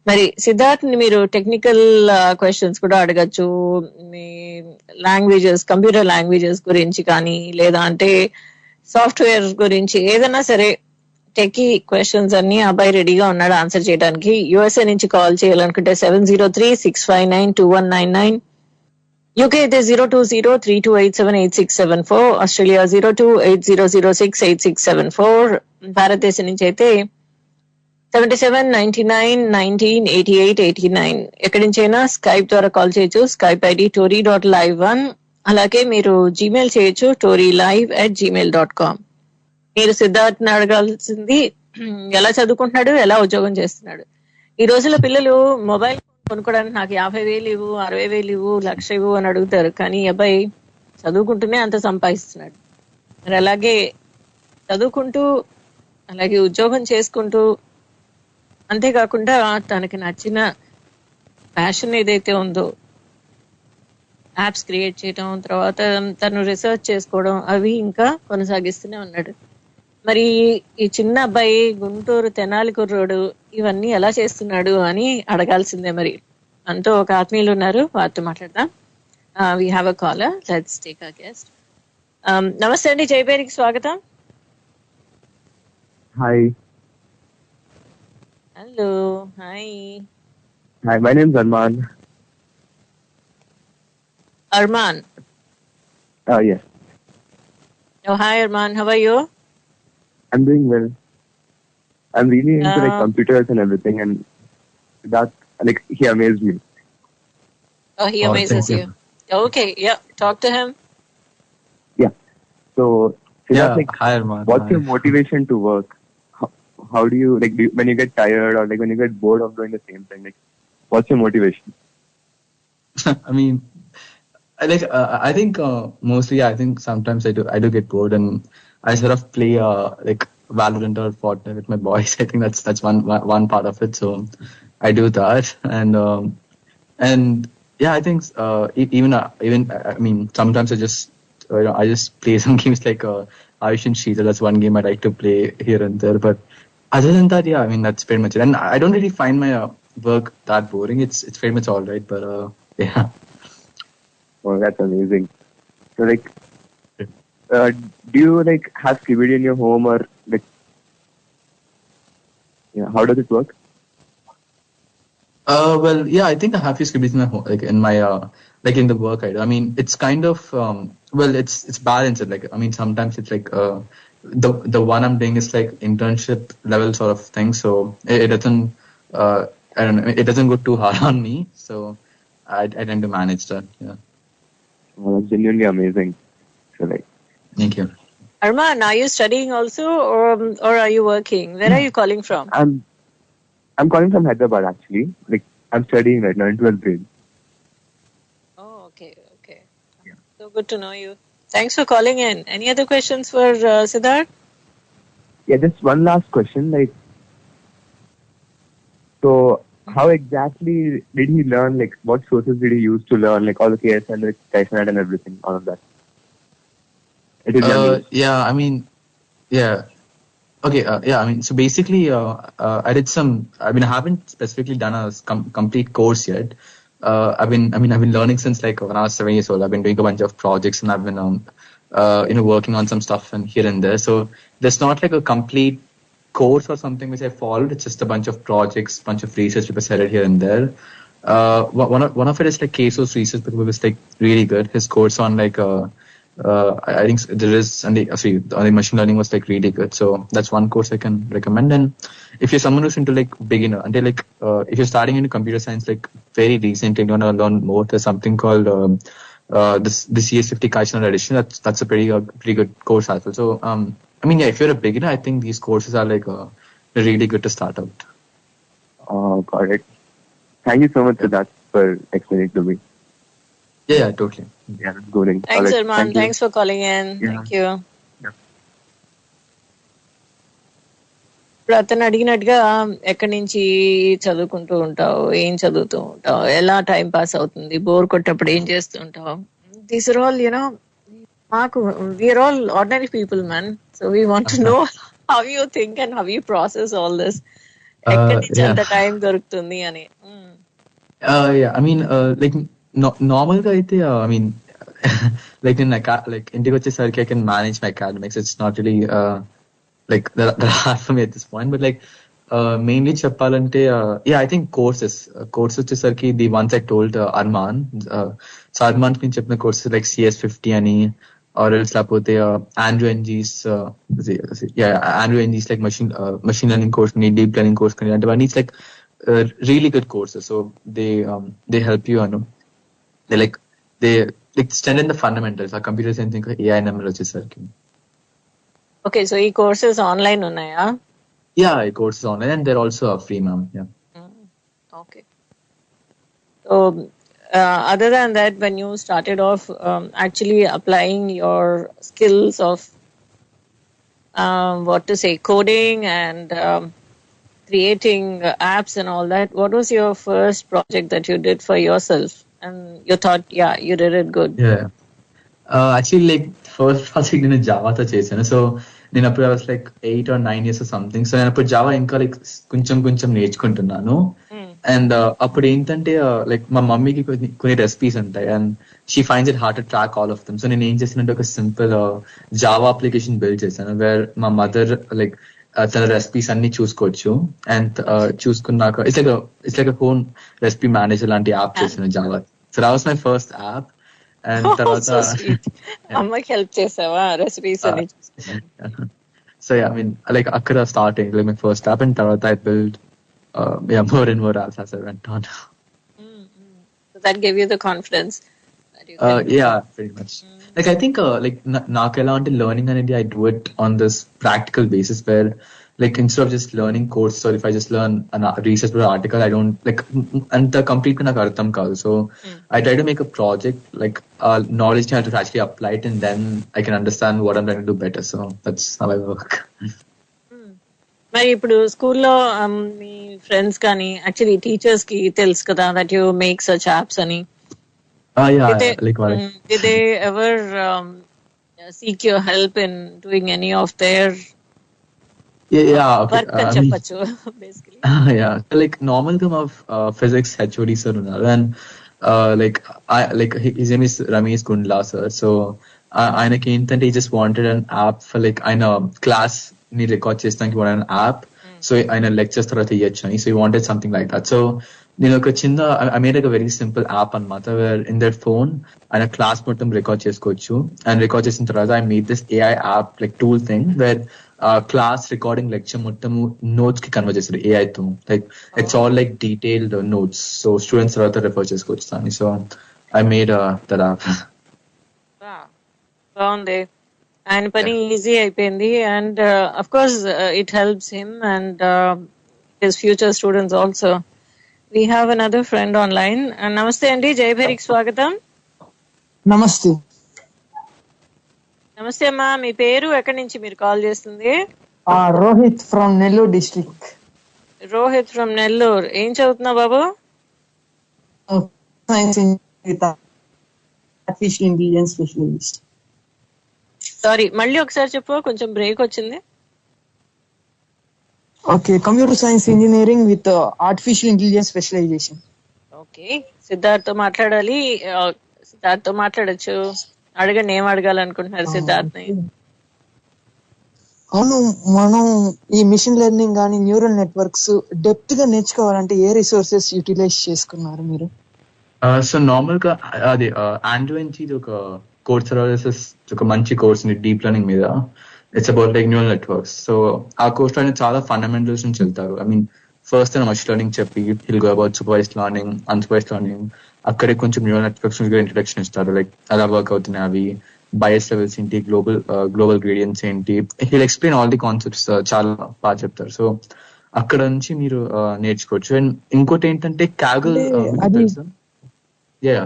మరి సిద్ధార్థ్ ని మీరు టెక్నికల్ క్వశ్చన్స్ కూడా అడగచ్చు. మీ లాంగ్వేజెస్, కంప్యూటర్ లాంగ్వేజెస్ గురించి కానీ, లేదా అంటే సాఫ్ట్వేర్ గురించి ఏదైనా సరే టెకీ క్వశ్చన్స్ అన్ని అబ్బాయి రెడీగా ఉన్నాడు ఆన్సర్ చేయడానికి. యుఎస్ఏ నుంచి కాల్ చేయాలనుకుంటే 703-659-2199, యూకే అయితే 020-3287-8674, ఆస్ట్రేలియా 02-8006-8674, భారతదేశం నుంచి అయితే 7799-1988-89. ఎక్కడి నుంచైనా స్కైప్ ద్వారా కాల్ చేయొచ్చు. Skype ID tory.live1. అలాగే మీరు జీమెయిల్ చేయొచ్చు torylive@gmail.com. మీరు సిద్ధార్థ్ అడగాల్సింది ఎలా చదువుకుంటున్నాడు, ఎలా ఉద్యోగం చేస్తున్నాడు. ఈ రోజుల్లో పిల్లలు మొబైల్ కొనుక్కోవడానికి నాకు 50,000 ఇవ్వు, 60,000 ఇవ్వు, 1,00,000 ఇవ్వు అని అడుగుతారు. కానీ ఈ అబ్బాయి చదువుకుంటూనే అంత సంపాదిస్తున్నాడు. మరి అలాగే చదువుకుంటూ అలాగే ఉద్యోగం చేసుకుంటూ, అంతేకాకుండా తనకి నచ్చిన ప్యాషన్ ఏదైతే ఉందో యాప్స్ క్రియేట్ చేయడం, తర్వాత తను రీసెర్చ్ చేసుకోవడం, అవి ఇంకా కొనసాగిస్తూనే ఉన్నాడు. మరి ఈ చిన్న అబ్బాయి గుంటూరు తెనాలి కుర్రోడు ఇవన్నీ ఎలా చేస్తున్నాడు అని అడగాల్సిందే. మరి అంటూ ఒక ఆత్మీయులు ఉన్నారు, వారితో మాట్లాడదాం. We have a caller, let's take a guest. Namaste అండి, జయభేరికి స్వాగతం. Hi. Hello, hi. Hi, my name is Arman. Arman. Yes. Oh, hi Arman, how are you? I'm doing well. I'm really into like Uh, computers and everything, and that like he amazed me. Oh, he Oh, amazes thank you. Okay, yeah, talk to him. Yeah. So Yeah, that's like, hi Arman. what's Hi. your motivation to work? How do you like when you get tired or like when you get bored of doing the same thing? Like, what's your motivation? I mean, I think mostly I think sometimes I do get bored and I sort of play like Valorant or Fortnite with my boys. I think that's one part of it. So I do that and yeah, I think even I mean sometimes I just play some games like Ayush and Sheila. That's one game I like to play here and there. But other than that, yeah, I mean that's pretty much it. And I don't really find my work that boring. It's pretty much all right. But yeah. Oh, that's amazing. So like, do you like have CBD in your home or like, yeah, how does it work? Well, yeah, I think I have used Kubernetes in my like in my like in the work I do. I mean, it's kind of well, it's balanced. Like, I mean, sometimes it's like the one I'm doing is like internship level sort of thing. So it doesn't I don't know, it doesn't go too hard on me. So I tend to manage that. Yeah. Oh, that's genuinely amazing. So like, Thank you. Arman, are you studying also, or are you working? Where are you calling from? I'm calling from Hyderabad actually. Like, I'm studying right now in 12th grade. Oh, okay. Yeah. So good to know you. Thanks for calling in. Any other questions for Siddharth? Yeah, just one last question. Like, so how exactly did he learn? Like, what sources did he use to learn? Like, all the KS and the Tyson and everything, all of that. It is Yeah, I mean, yeah. Okay, yeah, I mean, so basically, I did some, I mean, I haven't specifically done a complete course yet. I've been learning since like when I was 7 years old. I've been doing a bunch of projects and I've been, working on some stuff and here and there. So there's not like a complete course or something which I followed. It's just a bunch of projects, bunch of research papers headed here and there. One of it is like Keso's research paper was like really good. His course on like, I think there is, and the machine learning was like really good. So that's one course I can recommend. And if you're someone who's into like beginner, and like if you're starting into computer science like very recently and you want to learn more, there's something called this CS50 Kaizen edition. That's a pretty good course as well. So I mean, yeah, if you're a beginner, I think these courses are like really good to start out. Oh, got it. Thank you so much for that, for explaining to me. Yeah, totally. Yeah, that's good. Thanks Alright, Armaan, thank you. Thanks for calling in. Yeah. Thank you. Yeah. ఇప్పుడు అతను అడిగినట్టుగా ఎక్కడి నుంచి చదువుకుంటూ ఉంటావు, ఏం చదువుతూ ఉంటావు, ఎలా టైం పాస్ అవుతుంది, బోర్ కొట్టప్పుడు ఏం చేస్తూ ఉంటావు. దీస్ ఆర్ ఆల్ యునో మాకు we are all ordinary people man. So we want to know how you think and how you process all this. ఎక్కడి నుంచి అంత టైం దొరుకుతుంది అని. Yeah, I mean, like normal గా అయితే, I mean, like in like ఇంటికి వచ్చేసరికి I can manage my academics. It's not really like they're hard for me at this point, but like mainly చెప్పాలంటే, yeah, I think courses వచ్చేసరికి the ones I told Arman. So Arman నేను చెప్పిన courses like CS50 అని, or else లేకపోతే Andrew NG's Andrew NG's like machine learning course కానీ, deep learning course కానీ, అంటే it's like really good courses. So they help you, they like strengthen the fundamentals. ఆ computer science ఇంకా AI ML వచ్చేసరికి. Okay, so ఈ courses online ఉన్నాయా? Yeah, courses online and they're also free, ma'am. Yeah. Okay. So other than that, when you started off actually applying your skills of what to say, coding and creating apps and all that, what was your first project that you did for yourself and you thought, yeah, you did it good? Yeah. Actually, like first project నేను జావాతో చేశాను. So నేను అప్పుడు I was like 8 or 9 years or something. So నేను అప్పుడు Java ఇంకా like కొంచెం నేర్చుకుంటున్నాను. And అప్పుడు ఏంటంటే లైక్ మా మమ్మీకి కొన్ని రెసిపీస్ ఉంటాయి and she finds it hard to track all of them. So నేను ఏం చేశానంటే ఒక సింపుల్ జావా అప్లికేషన్ బిల్డ్ చేశాను వేర్ మా మదర్ లైక్ తన రెసిపీస్ అన్ని చూసుకోవచ్చు. అండ్ చూసుకున్నాక it's like home recipe manager లాంటి యాప్ చేశాను Java. So that was my first app. And తర్వాత అమ్మకి హెల్ప్ చేసావా రెసిపీస్ అని? సో ఐ మీన్ లైక్ అక్కడ starting like my first app, and తర్వాత I build more and more apps as I went on. So that gave you the confidence that you can yeah, pretty much. Like I think like నాకు ఎలా అంటే learning అనేది I do it on this practical basis where like instead of just learning courses, or if I just learn a research article, I don't like and the complete నాకు అర్థం కాదు. So I try to make a project like knowledge I have to actually apply it, and then I can understand what I'm trying to do better. So that's how I work. మరి ఇప్పుడు స్కూల్లో మీ friends కానీ actually teachers కి తెలుసు కదా that you make such apps అని. Did they ever seek your help in doing any of their work అని చెప్పచ్చు basically? Yeah, like normal గా మా physics HOD sir ఉన్నారు, and like his name is Ramesh Gundla sir. So ఆయనకి ఏంటంటే he just wanted an app for like ఆయన class ని record చేస్తానికి వాడిన యాప్. సో ఆయన లెక్చర్స్ తర్వాత ఇవ్వచ్చు అని. So you wanted something like that. So నేను ఒక చిన్న ఐ మేడ్ ఒక వెరీ సింపుల్ యాప్ అనమాట వేర్ ఇన్ దట్ ఫోన్ ఆయన క్లాస్ మొత్తం రికార్డ్ చేసుకోవచ్చు. అండ్ రికార్డ్ చేసిన తర్వాత I made this AI app like tool thing where class recording lecture మొత్తం నోట్స్ కి కన్వర్ట్ చేస్తారు AI తో. Like it's all like detailed notes. So students తర్వాత రిఫర్ చేసుకోవచ్చు దాన్ని. So I made that app. బాగుంది. ఆయన పని ఈజీ అయిపోయింది and of course it helps him and his future students also. We have another friend online. నమస్తే అండి, జయభేరికి స్వాగతం. నమస్తే. నమస్తే అమ్మా, మీ పేరు, ఎక్కడి నుంచి మీరు కాల్ చేస్తుంది? Rohit from Nellore district. Rohit from Nellore. ఏం చదువుతున్నావు బాబు? Artificial intelligence specialist. సారీ, మళ్ళీ ఒకసారి చెప్పు, కొంచెం బ్రేక్ వచ్చింది. Okay, computer science engineering with artificial intelligence specialization. Okay, Siddharth మాట్లాడాలి. సిద్ధార్థ్ తో మాట్లాడచ్చు. అడగండి, ఏం అడగాలనుకుంటున్నారు సిద్ధార్థ్ ని? అవును, మనం ఈ మిషన్ లెర్నింగ్ కానీ న్యూరల్ నెట్వర్క్స్ డెప్త్ గా నేర్చుకోవాలంటే ఏ రిసోర్సెస్ యూటిలైజ్ చేసుకున్నారు మీరు? సో నార్మల్ గా అది ఆండ్రాయిడ్ నుంచి ఒక కోర్స్ సర్వీసెస్ ఒక మంచి కోర్స్ ఉంది డీప్ లెర్నింగ్ మీద. It's about like neural networks. So ఆ కోర్స్ లో చాలా ఫండమెంటల్స్ నుంచి వెళ్తారు. I mean first machine learning చెప్పి he'll go about supervised learning, unsupervised learning. అక్కడే కొంచెం న్యూరల్ నెట్వర్క్స్ ఇంట్రడక్షన్ ఇస్తారు, లైక్ ఎలా వర్క్ అవుతున్నాయి అవి. బయస్ లెవెల్స్ ఏంటి, గ్లోబల్ గ్రేడియన్స్ ఏంటి, he'll explain all the concepts చాలా బాగా చెప్తారు. సో అక్కడ నుంచి మీరు నేర్చుకోవచ్చు. అండ్ ఇంకోటి ఏంటంటే క్యాగల్ అది తెలుసా? యా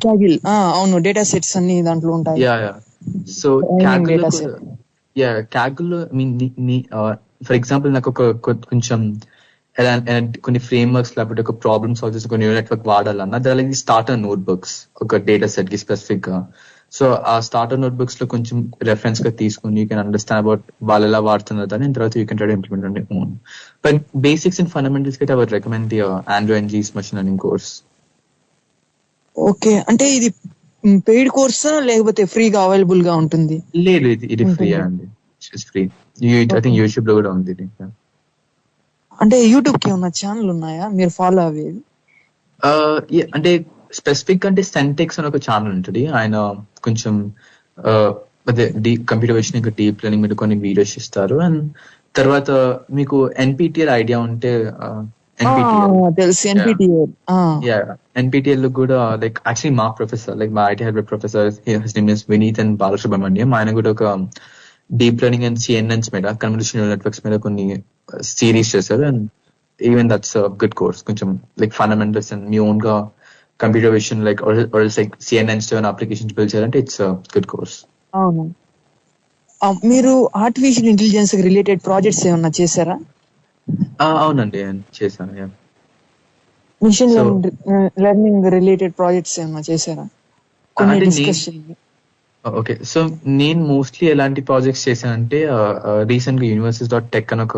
క్యాగిల్, అవును, డేటా సెట్స్ అన్ని దాంట్లో ఉంటాయి. యా యా సో క్యాగల్ డేటా కూడా, సెట్. యా క్యాగల్ లో ఫర్ ఎగ్జాంపుల్ నాకు కొంచెం కొన్ని ఫ్రేమ్ వర్క్స్ లేకపోతే ఒక ప్రాబ్లమ్ సాల్వ్ చేసి ఒక న్యూరల్ నెట్వర్క్ వాడాలన్నా దానికి స్టార్టర్ నోట్ బుక్స్ ఒక డేటా సెట్ కి స్పెసిఫిక్ గా. సో ఆ స్టార్టర్ నోట్ బుక్స్ లో కొంచెం రెఫరెన్స్ గా తీసుకుని యూ కెన్ అండర్స్టాండ్ అబౌట్ వాళ్ళు ఎలా వాడుతున్నారు దాన్ని, తర్వాత you can try to implement on your own. But basics and fundamentals కి I would recommend the Andrew Ng's machine learning course. Okay, అంటే ఇది పెయిడ్ కోర్సా లేకపోతే ఫ్రీగా అవైలబుల్ గా ఉంటుంది? లేదు, ఇది ఫ్రీ అండి, ఫ్రీ. ఐ థింక్ యూట్యూబ్ లో కూడా ఉంది ఇది. అంటే యూట్యూబ్ కి ఉన్న ఛానల్ ఉన్నాయా మీరు ఫాలో అయ్యేది? అంటే స్పెసిఫిక్ అంటే సెంటెక్స్ అని ఒక ఛానల్ ఉంటుంది. ఆయన కొంచెం అదే కంప్యూటర్ విషన్ ఇంకా డీప్ లెర్నింగ్ మీద కొన్ని వీడియోస్ ఇస్తారు. అండ్ తర్వాత మీకు ఎన్పిటిఎల్ ఐడియా ఉంటే తెలుసు, ఎన్పిటిఎల్. ఎన్పిటిఎల్ లో కూడా లైక్ యాక్చువల్లీ మా ప్రొఫెసర్, లైక్ మా IT hybrid professor, his name is Vineet and Balasubrahmanyam. ఆయన కూడా ఒక డీప్ లెర్నింగ్ అండ్ సిఎన్ఎన్స్ మీద, కన్వల్యూషనల్ నెట్వర్క్స్ మీద కొన్ని సిరీస్ చేశారు. And even that's good course. కొంచెం లైక్ ఫండమెంటల్స్ అండ్ మీ ఓన్ గా computer vision like like CNNs applications build చేయాలంటే ఇట్స్ గుడ్ కోర్స్. అవును. మీరు ఆర్టిఫిషియల్ ఇంటెలిజెన్స్ రిలేటెడ్ ప్రాజెక్ట్స్ ఏమన్నా చేశారా? అవునండి, చేశాను. మిషన్ లెర్నింగ్ రిలేటెడ్ ప్రాజెక్ట్స్ ఏమన్నా చేశారా? కొన్ని డిస్కస్ చేయండి. ఓకే, సో నేను మోస్ట్లీ ఎలాంటి ప్రాజెక్ట్స్ చేశానంటే రీసెంట్ గా యూనివర్సిటీస్.టెక్ అని ఒక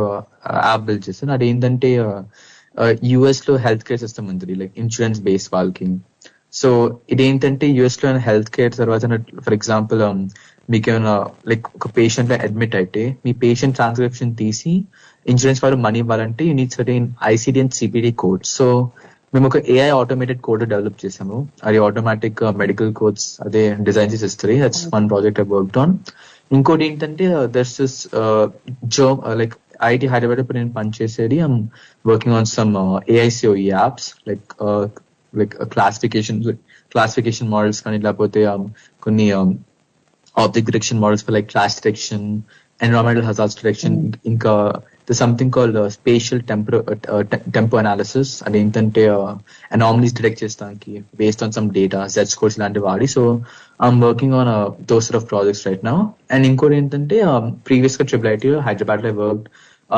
యాప్ బిల్డ్ చేశాను. అదేంటంటే యుఎస్ లో హెల్త్ కేర్ సిస్టమ్ ఉంటుంది, లైక్ ఇన్సూరెన్స్ బేస్ వాళ్ళకి. సో ఇదేంటంటే యుఎస్ లో హెల్త్ కేర్ తర్వాత ఫర్ ఎగ్జాంపుల్ మీకు ఏమైనా లైక్ ఒక పేషెంట్ అడ్మిట్ అయితే మీ పేషెంట్ ట్రాన్స్క్రిప్షన్ తీసి ఇన్సూరెన్స్ వాళ్ళు మనీ ఇవ్వాలంటే you need certain ICD and CPD code. So మేము ఒక ఏఐ ఆటోమేటెడ్ కోడ్ డెవలప్ చేసాము. అది ఆటోమేటిక్ మెడికల్ కోడ్స్ అదే డిజైన్ చేసి ఇస్తుంది. That's one project I worked on. ఇంకోటి ఏంటంటే దర్స్ this job like IIT Hyderabad ఇప్పుడు నేను పనిచేసేది I'm working on some AICOE apps like classification models కానీ లేకపోతే కొన్ని object detection models for like class detection, environmental hazards detection, ఇంకా something called spatial tempo analysis. అదేంటంటే అనామలీస్ డిటెక్ట్ చేస్తానికి based on some data set scores ఇలాంటివి వాడి. So I'm working on those set of projects right now. And ఇంకోటి ఏంటంటే previous గా IIIT Hyderabad లో worked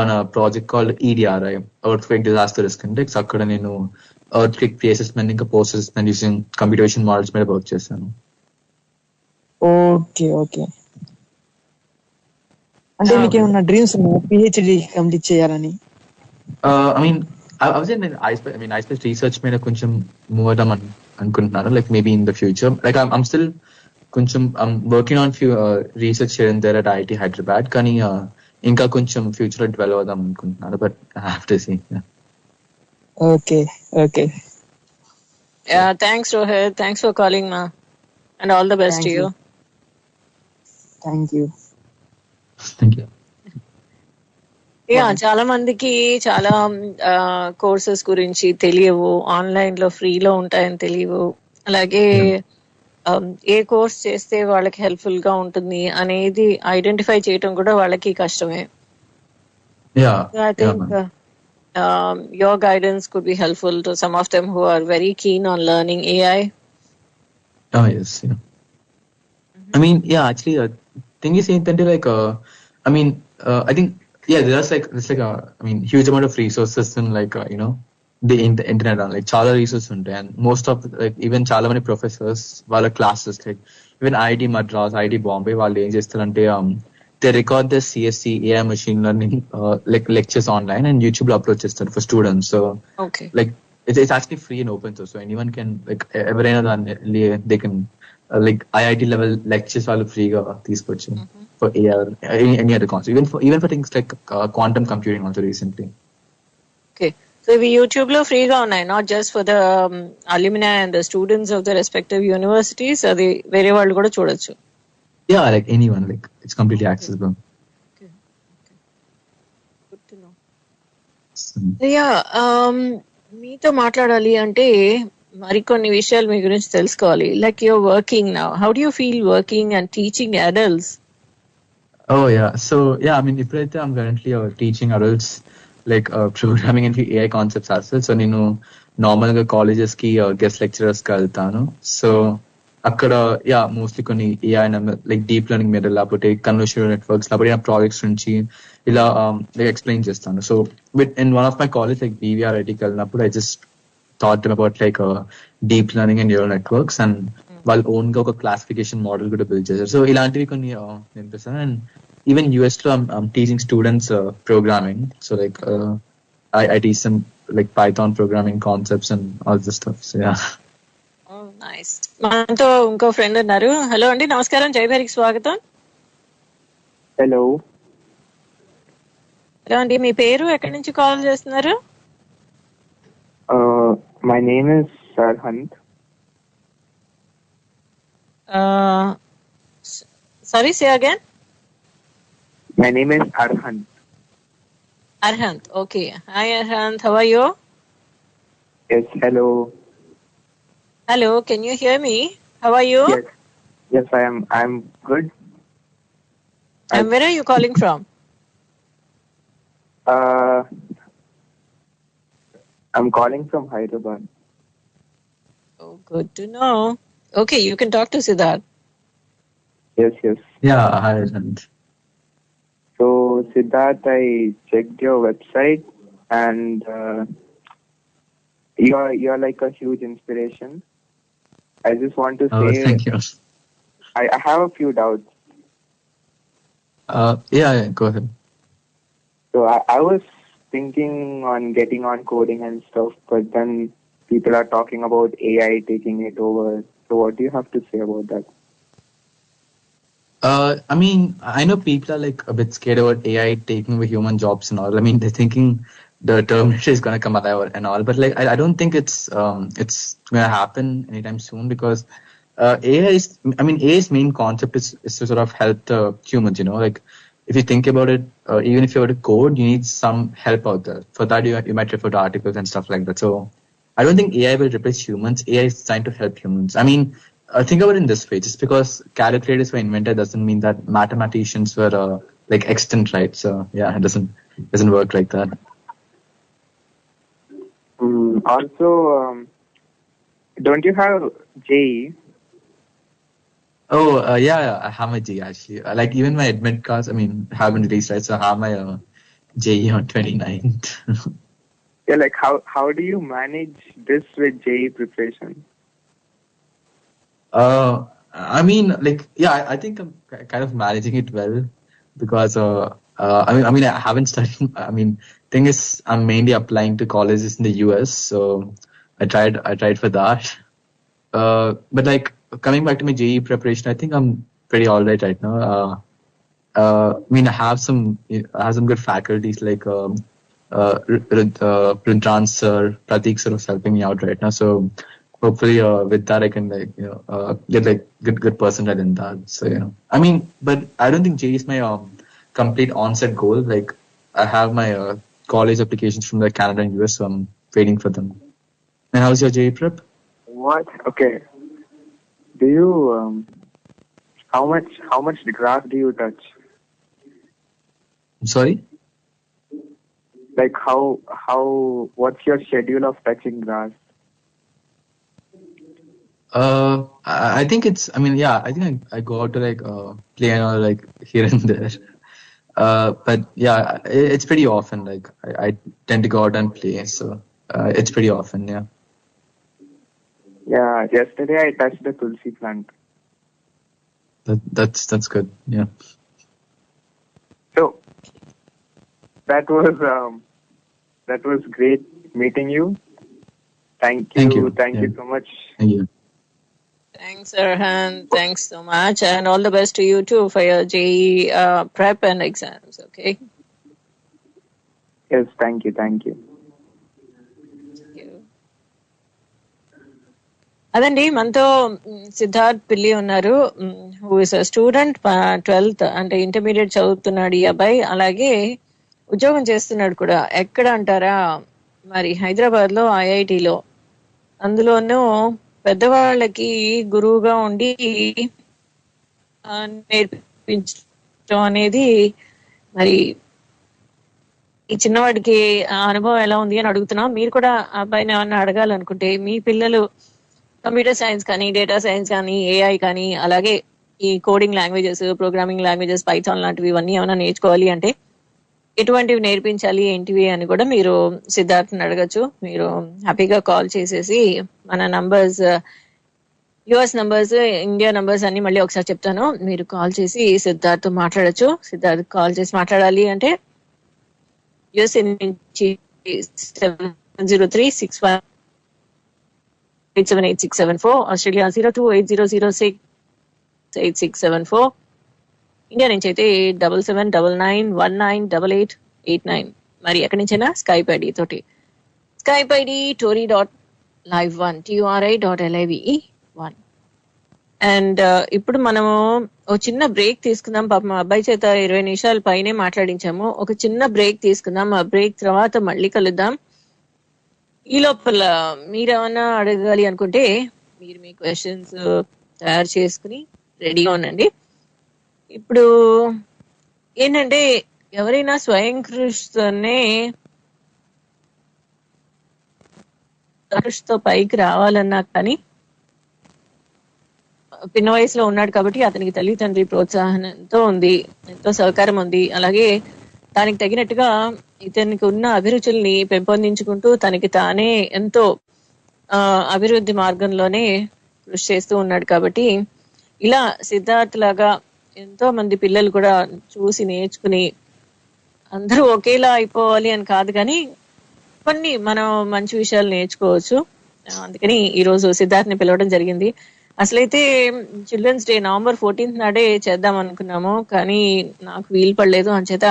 on project called EDRI, earth quake disaster risk index. అక్కడ నేను earthquake pre assessment ఇంకా post assessment using computer vision models మీద work చేశాను. Okay okay, అంటే మీకు ఏమన్నా డ్రీమ్స్ ఉన్నాయా పిహెచ్డి కంప్లీట్ చేయాలని? ఐస్పేస్ రీసెర్చ్ మీద కొంచెం మూవ్ అవుదాం అనుకుంటున్నాను. Like maybe in the future, like I'm still కొంచెం వర్కింగ్ ఆన్ ఫ్యూ రీసెర్చ్ చేయడం దేర్ అట్ ఐఐటి హైదరాబాద్. కానీ ఇంకా కొంచెం ఫ్యూచర్ లో డెవలప్ అవుదాం అనుకుంటున్నాను. But I have to see. Okay okay, thanks Rohit, thanks for calling మా, and all the best to you. Thank you. చాలా మందికి చాలా కోర్సెస్ గురించి తెలియవు, ఆన్లైన్ లో ఫ్రీలో ఉంటాయని తెలియవు. అలాగే ఏ కోర్స్ చేస్తే వాళ్ళకి హెల్ప్ఫుల్ గా ఉంటుంది అనేది ఐడెంటిఫై చేయటం కూడా వాళ్ళకి కష్టమే. I think your guidance could be helpful to some of them who are very keen on learning AI. Oh yes, yeah. I mean, yeah, actually, thing is ఏంటంటే like I think there's huge amount of resources in like the internet on like చాలా resources ఉంటాయి. And most of like even చాలా మంది professors వాళ్ళ classes like even IIT Madras, IIT Bombay వాళ్ళు ఏం చేస్తారంటే they record the CSC AI machine learning like lectures online and YouTube లో upload చేస్తారు for students. So like it's actually free and open source, so anyone can like ఎవరైనా దాన్ని they can like IIT level lectures వాళ్ళు ఫ్రీగా తీసుకోవచ్చు for AR any other concept, even for things like quantum computing also recently. Okay, so ఇవి YouTube లో ఫ్రీగా ఉన్నాయి, not just for the alumni and the students of the respective universities, అది వేరే వాళ్ళు కూడా చూడొచ్చు. Yeah, like anyone, like it's completely accessible. Okay. Good to know. Yeah, మీతో మాట్లాడాలి అంటే మరికొన్ని విషయాలు మీ గురించి తెలుసుకోవాలి. Like your working now, how do you feel working and teaching adults? Oh yeah. So yeah, I mean, ఇప్పుడైతే I'm currently teaching adults like programming and AI concepts as well. So నేను normal గా colleges కి guest lecturers కి వెళ్తాను. So అక్కడ yeah mostly కొన్ని AI like deep learning మీద లేకపోతే కన్వర్షనల్ నెట్వర్క్స్ లేకపోతే ప్రాజెక్ట్స్ నుంచి ఇలా లైక్ ఎక్స్ప్లెయిన్ చేస్తాను. So with in one of my college like బీవీఆర్ఐటీకి వెళ్ళినప్పుడు I just thought about like deep learning and neural networks and వాళ్ళు ఓన్ గా ఒక క్లాసిఫికేషన్ మోడల్ కూడా బిల్డ్ చేశారు. సో ఇలాంటివి కొన్ని నేర్పిస్తాను. అండ్ ఈవెన్ యూఎస్ లో teaching students programming. So like I teach them like Python programming concepts and all this stuff. So yeah. Nice. మనతో ఇంకో ఫ్రెండ్ ఉన్నారు. హలో అండి, నమస్కారం, జయభేరికి స్వాగతం. హలో. హలో అండి, మీ పేరు, ఎక్కడి నుంచి కాల్ చేస్తున్నారు? My name is Arhant. Sorry, say again. My name is Arhant. Arhant, okay. Hi Arhant, how are you? Yes, hello. Hello, can you hear me? How are you? Yes, I'm good. And where are you calling from? I'm calling from Hyderabad. Oh, good to know. Okay, you can talk to Siddharth. Yes. Yeah, hi Arhant. So Siddharth, I checked your website and you're like a huge inspiration. I just want to say, thank you. I have a few doubts. Yeah, go ahead. So I was thinking on getting on coding and stuff, but then people are talking about AI taking it over. So what do you have to say about that? I mean, I know people are like a bit scared about AI taking over human jobs and all. I mean, they're thinking the Terminator is going to come alive and all, but like I don't think it's going to happen anytime soon because AI's main concept is to sort of help the humans. You know, like if you think about it, even if you were to code, you need some help out there. For that, you might refer to articles and stuff like that. So I don't think AI will replace humans. AI is designed to help humans. I mean, think about it in this way: just because calculators were invented doesn't mean that mathematicians were like extinct, right? So yeah, it doesn't work like that. Also, don't you have JE? Oh yeah, I have my JE actually. Like even my admit cards, I mean, haven't released, right? So I have my JE on 29th. Yeah, like how do you manage this with JE preparation? I mean, like, yeah, I think I'm kind of managing it well because, I mean, I haven't studied. I mean, thing is, I'm mainly applying to colleges in the US, so I tried for that. But like coming back to my JE preparation, I think I'm pretty alright right now. I mean, I have some good faculties like Rudran sir, Pratik sir was helping me out right now, so. Hopefully, with that, I can like get like good percentile in that. So I mean, but I don't think JE is my complete onset goal. Like I have my college applications from the Canada and US, so I'm waiting for them. And how's your JE prep? What? Okay. Do you how much grass do you touch? I'm sorry. Like how what's your schedule of touching grass? I think it's. I mean, yeah. I think I go out to like play and all like here and there. But yeah, it's pretty often. Like I tend to go out and play, so it's pretty often. Yeah. Yeah. Yesterday I touched the tulsi plant. That's good. Yeah. So that was great meeting you. Thank you so much. Thank you. Thanks Arhant, thanks so much, and all the best to you too for your JE prep and exams. Okay. Yes, thank you. Thank you. అదండి, మనతో సిద్ధార్థ్ పిల్లి ఉన్నారు, who is a student, 12th అంటే intermediate చదువుతున్నాడు ఈ అబ్బాయి. అలాగే ఉద్యోగం చేస్తున్నాడు కూడా. ఎక్కడ అంటారా, మరి హైదరాబాద్ లో IIT లో అందులోనూ పెద్దవాళ్ళకి గురువుగా ఉండి నేర్పించడం అనేది మరి ఈ చిన్నవాడికి ఆ అనుభవం ఎలా ఉంది అని అడుగుతున్నాం. మీరు కూడా ఆ అబ్బాయిని ఏమన్నా అడగాలనుకుంటే, మీ పిల్లలు కంప్యూటర్ సైన్స్ కానీ, డేటా సైన్స్ కానీ, ఏఐ కానీ, అలాగే ఈ coding languages, programming languages, Python లాంటివి ఇవన్నీ ఏమైనా నేర్చుకోవాలి అంటే ఎటువంటివి నేర్పించాలి ఏంటివి అని కూడా మీరు సిద్ధార్థ్ని అడగచ్చు. మీరు హ్యాపీగా కాల్ చేసేసి మన numbers, US numbers, India numbers అన్ని మళ్ళీ ఒకసారి చెప్తాను. మీరు కాల్ చేసి సిద్ధార్థ్ తో మాట్లాడచ్చు. సిద్ధార్థ్ కాల్ చేసి మాట్లాడాలి అంటే యుఎస్ఏ నుంచి 703-618-78674, ఆస్ట్రేలియా 0280068674, ఇండియా నుంచి అయితే 7799198889. మరి ఎక్కడి నుంచైనా స్కైప్ ఐడి తోటి, Skype ID tory.live1 TORI.LIVE1. And ఇప్పుడు మనము ఒక చిన్న బ్రేక్ తీసుకుందాం. పాపం మా అబ్బాయి చేత 20 నిమిషాల పైనే మాట్లాడించాము. ఒక చిన్న బ్రేక్ తీసుకుందాం. ఆ బ్రేక్ తర్వాత మళ్ళీ కలుద్దాం. ఈ లోపల మీరేమన్నా అడగాలి అనుకుంటే మీరు మీ క్వశ్చన్స్ తయారు చేసుకుని రెడీగా ఉండండి. ఇప్పుడు ఏంటంటే ఎవరైనా స్వయం కృషితో పైకి రావాలన్నా కానీ పిన్న వయసులో ఉన్నాడు కాబట్టి అతనికి తల్లిదండ్రి ప్రోత్సాహంతో ఉంది, ఎంతో సహకారం ఉంది. అలాగే దానికి తగినట్టుగా ఇతనికి ఉన్న అభిరుచుల్ని పెంపొందించుకుంటూ తనకి తానే ఎంతో అభివృద్ధి మార్గంలోనే కృషి చేస్తూ ఉన్నాడు. కాబట్టి ఇలా సిద్ధార్థ్ లాగా ఎంతో మంది పిల్లలు కూడా చూసి నేర్చుకుని, అందరూ ఒకేలా అయిపోవాలి అని కాదు కానీ కొన్ని మనం మంచి విషయాలు నేర్చుకోవచ్చు. అందుకని ఈ రోజు సిద్ధార్థ్ ని పిలవడం జరిగింది. అసలైతే చిల్డ్రన్స్ డే November 14th నాడే చేద్దాం అనుకున్నాము, కానీ నాకు వీలు పడలేదు. అంచేత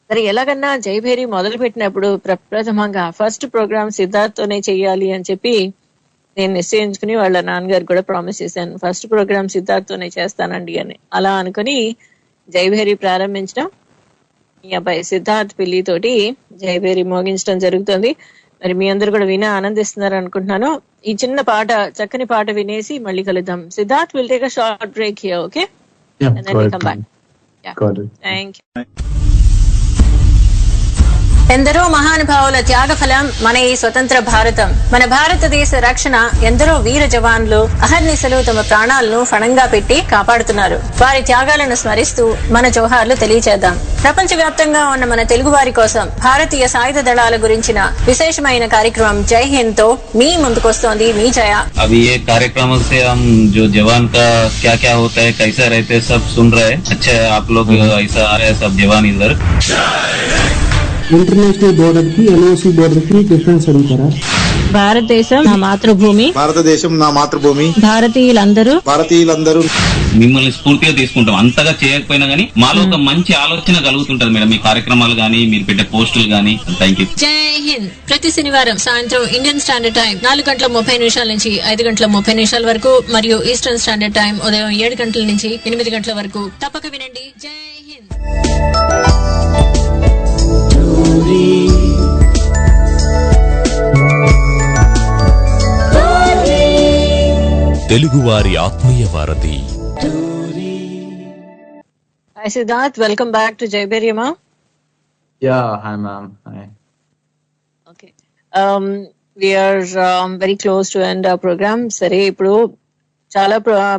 మరి ఎలాగన్నా జయభేరి మొదలు పెట్టినప్పుడు ప్రప్రథమంగా ఫస్ట్ ప్రోగ్రామ్ సిద్ధార్థ్ తోనే చెయ్యాలి అని చెప్పి నేను నిశ్చయించుకుని వాళ్ళ నాన్నగారు కూడా ప్రామిస్ చేశాను, ఫస్ట్ ప్రోగ్రామ్ సిద్ధార్థ్ తోనే చేస్తానండి అని. అలా అనుకుని జయభేరి ప్రారంభించడం, ఈ అబ్బాయి సిద్ధార్థ్ పిల్లితోటి జయభేరి మోగించడం జరుగుతుంది. మరి మీ అందరు కూడా విని ఆనందిస్తున్నారు అనుకుంటున్నాను. ఈ చిన్న పాట, చక్కని పాట వినేసి మళ్ళీ కలుద్దాం. Siddharth will take a short break here, okay? And then we come back. Yeah. Thank you. ఎందరో మహానుభావుల త్యాగఫలం మన ఈ స్వతంత్ర భారతం. మన భారతదేశ రక్షణ ఎందరో వీర జవాన్లు అహర్నిశలు తమ ప్రాణాలను ఫణంగా పెట్టి కాపాడుతున్నారు. వారి త్యాగాలను స్మరిస్తూ మన జోహార్లు తెలియచేద్దాం. ప్రపంచ వ్యాప్తంగా ఉన్న మన తెలుగు వారి కోసం భారతీయ సాయుధ దళాల గురించిన విశేషమైన కార్యక్రమం జై హింద్ తో మీ ముందుకొస్తోంది మీ జయ. अभी ये कार्यक्रम से हम जो जवान का क्या क्या होता है, कैसा रहते हैं, सब सुन रहे हैं. अच्छा है आप लोग ऐसा आ रहे हैं सब जवान इधर. ఇంటర్నేషనల్ బోర్డర్ కి ఎల్ఓసి బోర్డర్ కి డిఫరెన్స్ అడుగుతారా? భారతదేశం నా మాతృభూమి, భారతదేశం నా మాతృభూమి, భారతీయులందరూ మిమ్మల్ని స్ఫూర్తిగా తీసుకుంటాం. అంతగా చేయకపోయినా గానీ మాలో ఒక మంచి ఆలోచన కలుగుతుంటది మేడం, మీ కార్యక్రమాలు గానీ మీరు పెట్టే పోస్టులు గానీ. Thank you. జై హింద్. ప్రతి శనివారం సాయంత్రం ఇండియన్ స్టాండర్డ్ టైం 4:30 నుంచి 5:30 వరకు, మరియు ఈస్టర్న్ స్టాండర్డ్ టైం ఉదయం 7 గంటల నుంచి 8 గంటల వరకు తప్పక వినండి. జై హింద్. తెలుగువారి ఆత్మీయ వారధి. Hi Siddharth, welcome back to Jayabheri ma. Yeah, hi ma'am. Hi. Okay. We are very close to end our program. సరే, ఇప్పుడు చాలా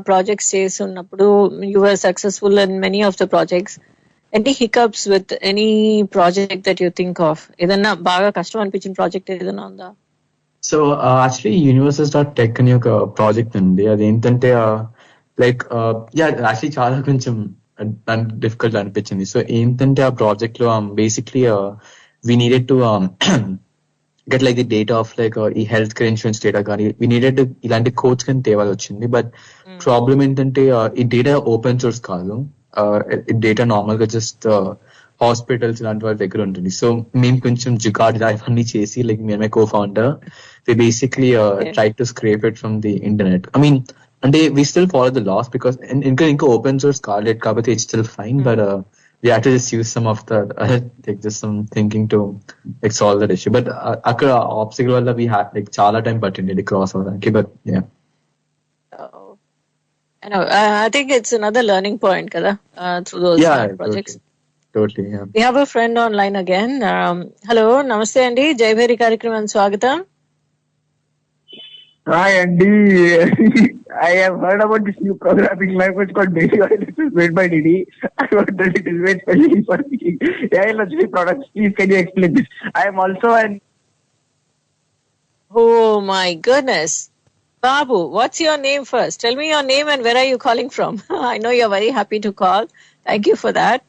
ప్రాజెక్ట్స్ చేస్తున్నప్పుడు you were successful in many of the projects. Any hiccups with any project that you think of? ఏదన్నా బాగా కష్టం అనిపించిన project ఏదైనా ఉందా? సో యాక్చువల్లీ universes.tech అని ఒక ప్రాజెక్ట్ ఉంది. అదేంటంటే లైక్ యాక్చువల్లీ చాలా కొంచెం డిఫికల్ట్ అనిపించింది. సో ఏంటంటే ఆ ప్రాజెక్ట్ లో basically we needed to get like the data of like ఈ హెల్త్ కేర్ ఇన్సూరెన్స్ డేటా కానీ వీ నీడెడ్ ఇలాంటి కోడ్స్ కానీ తేవాలి వచ్చింది. బట్ ప్రాబ్లం ఏంటంటే ఈ డేటా ఓపెన్ సోర్స్ కాదు, డేటా నార్మల్ గా జస్ట్ హాస్పిటల్స్ ఇలాంటి వాళ్ళ దగ్గర ఉంటుంది. సో మేము కొంచెం జుగాడ్ ఇవన్నీ చేసి లైక్ మేమే cofounder we basically try to scrape it from the internet. I mean అంటే we still follow the laws because ఇంకా ఓపెన్ సోర్స్ కాలేదు కాబట్టి it's still fine, but we had to just use some of the like just some thinking to like solve that issue. But అక్కడ obstacle వల్ల we had like చాలా time పట్టింది cross అవడానికి. But yeah. Oh, I know. I think it's another learning point, kada, through those projects. Totally, yeah. We have a friend online again. Hello, namaste Andy. Jayabheri కార్యక్రమం స్వాగతం. Hi Andy. I have heard about this new programming language called Baby Oil. It is made by Didi. I heard that it is made specially for AI luxury products. Please, can you explain this? I am also an... Oh my goodness. Babu, what's your name first? Tell me your name and where are you calling from? I know you're very happy to call. Thank you for that.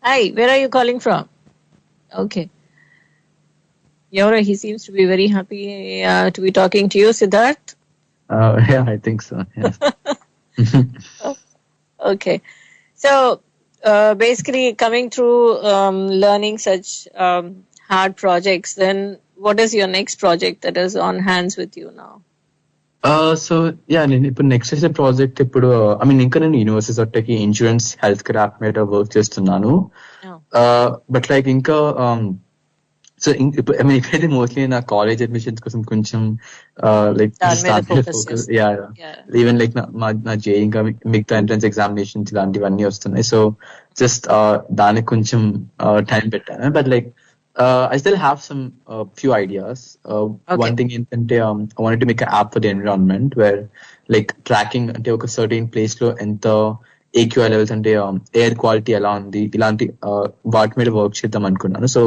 Hi, where are you calling from? Okay. Yora, he seems to be very happy to be talking to you, Siddharth. Yeah, I think so. Yes. Okay. So, basically coming through learning such hard projects, then what is your next project that is on hands with you now? So yeah, నేను ఇప్పుడు next చేసే project ఇప్పుడు ఇంకా నేను university insurance health care app మీద work చేస్తున్నాను. But like ఇంకా so ఇప్పుడు ఇప్పుడైతే మోస్ట్లీ నా కాలేజ్ అడ్మిషన్స్ కోసం కొంచెం లైక్ ఫోకస్ ఈవెన్ లైక్ నా జే ఇంకా మిగతా ఎంట్రన్స్ ఎగ్జామినేషన్స్ ఇలాంటివన్నీ వస్తున్నాయి. సో జస్ట్ దానికి కొంచెం టైం పెట్టాను. But like I still have some few ideas. One thing ఏంటంటే I wanted to make an app for the environment where like tracking అంటే ఒక certain place లో ఎంత AQI levels అంటే air quality ఎలా ఉంది ఇలాంటి వాటి మీద వర్క్ చేద్దాం అనుకున్నాను. So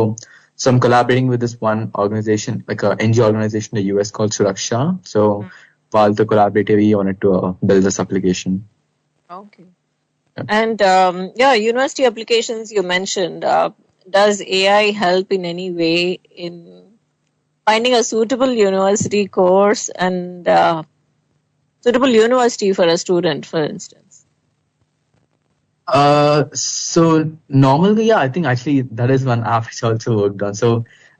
I'm collaborating with this one organization, like a NGO organization in the US called Suraksha. So వాళ్ళతో collaborative I wanted to build this application. Okay. And university applications you mentioned. Does AI help in any way in finding a suitable university course and suitable university for a student, for instance? So normally, yeah, I think actually that is one app which also worked on. So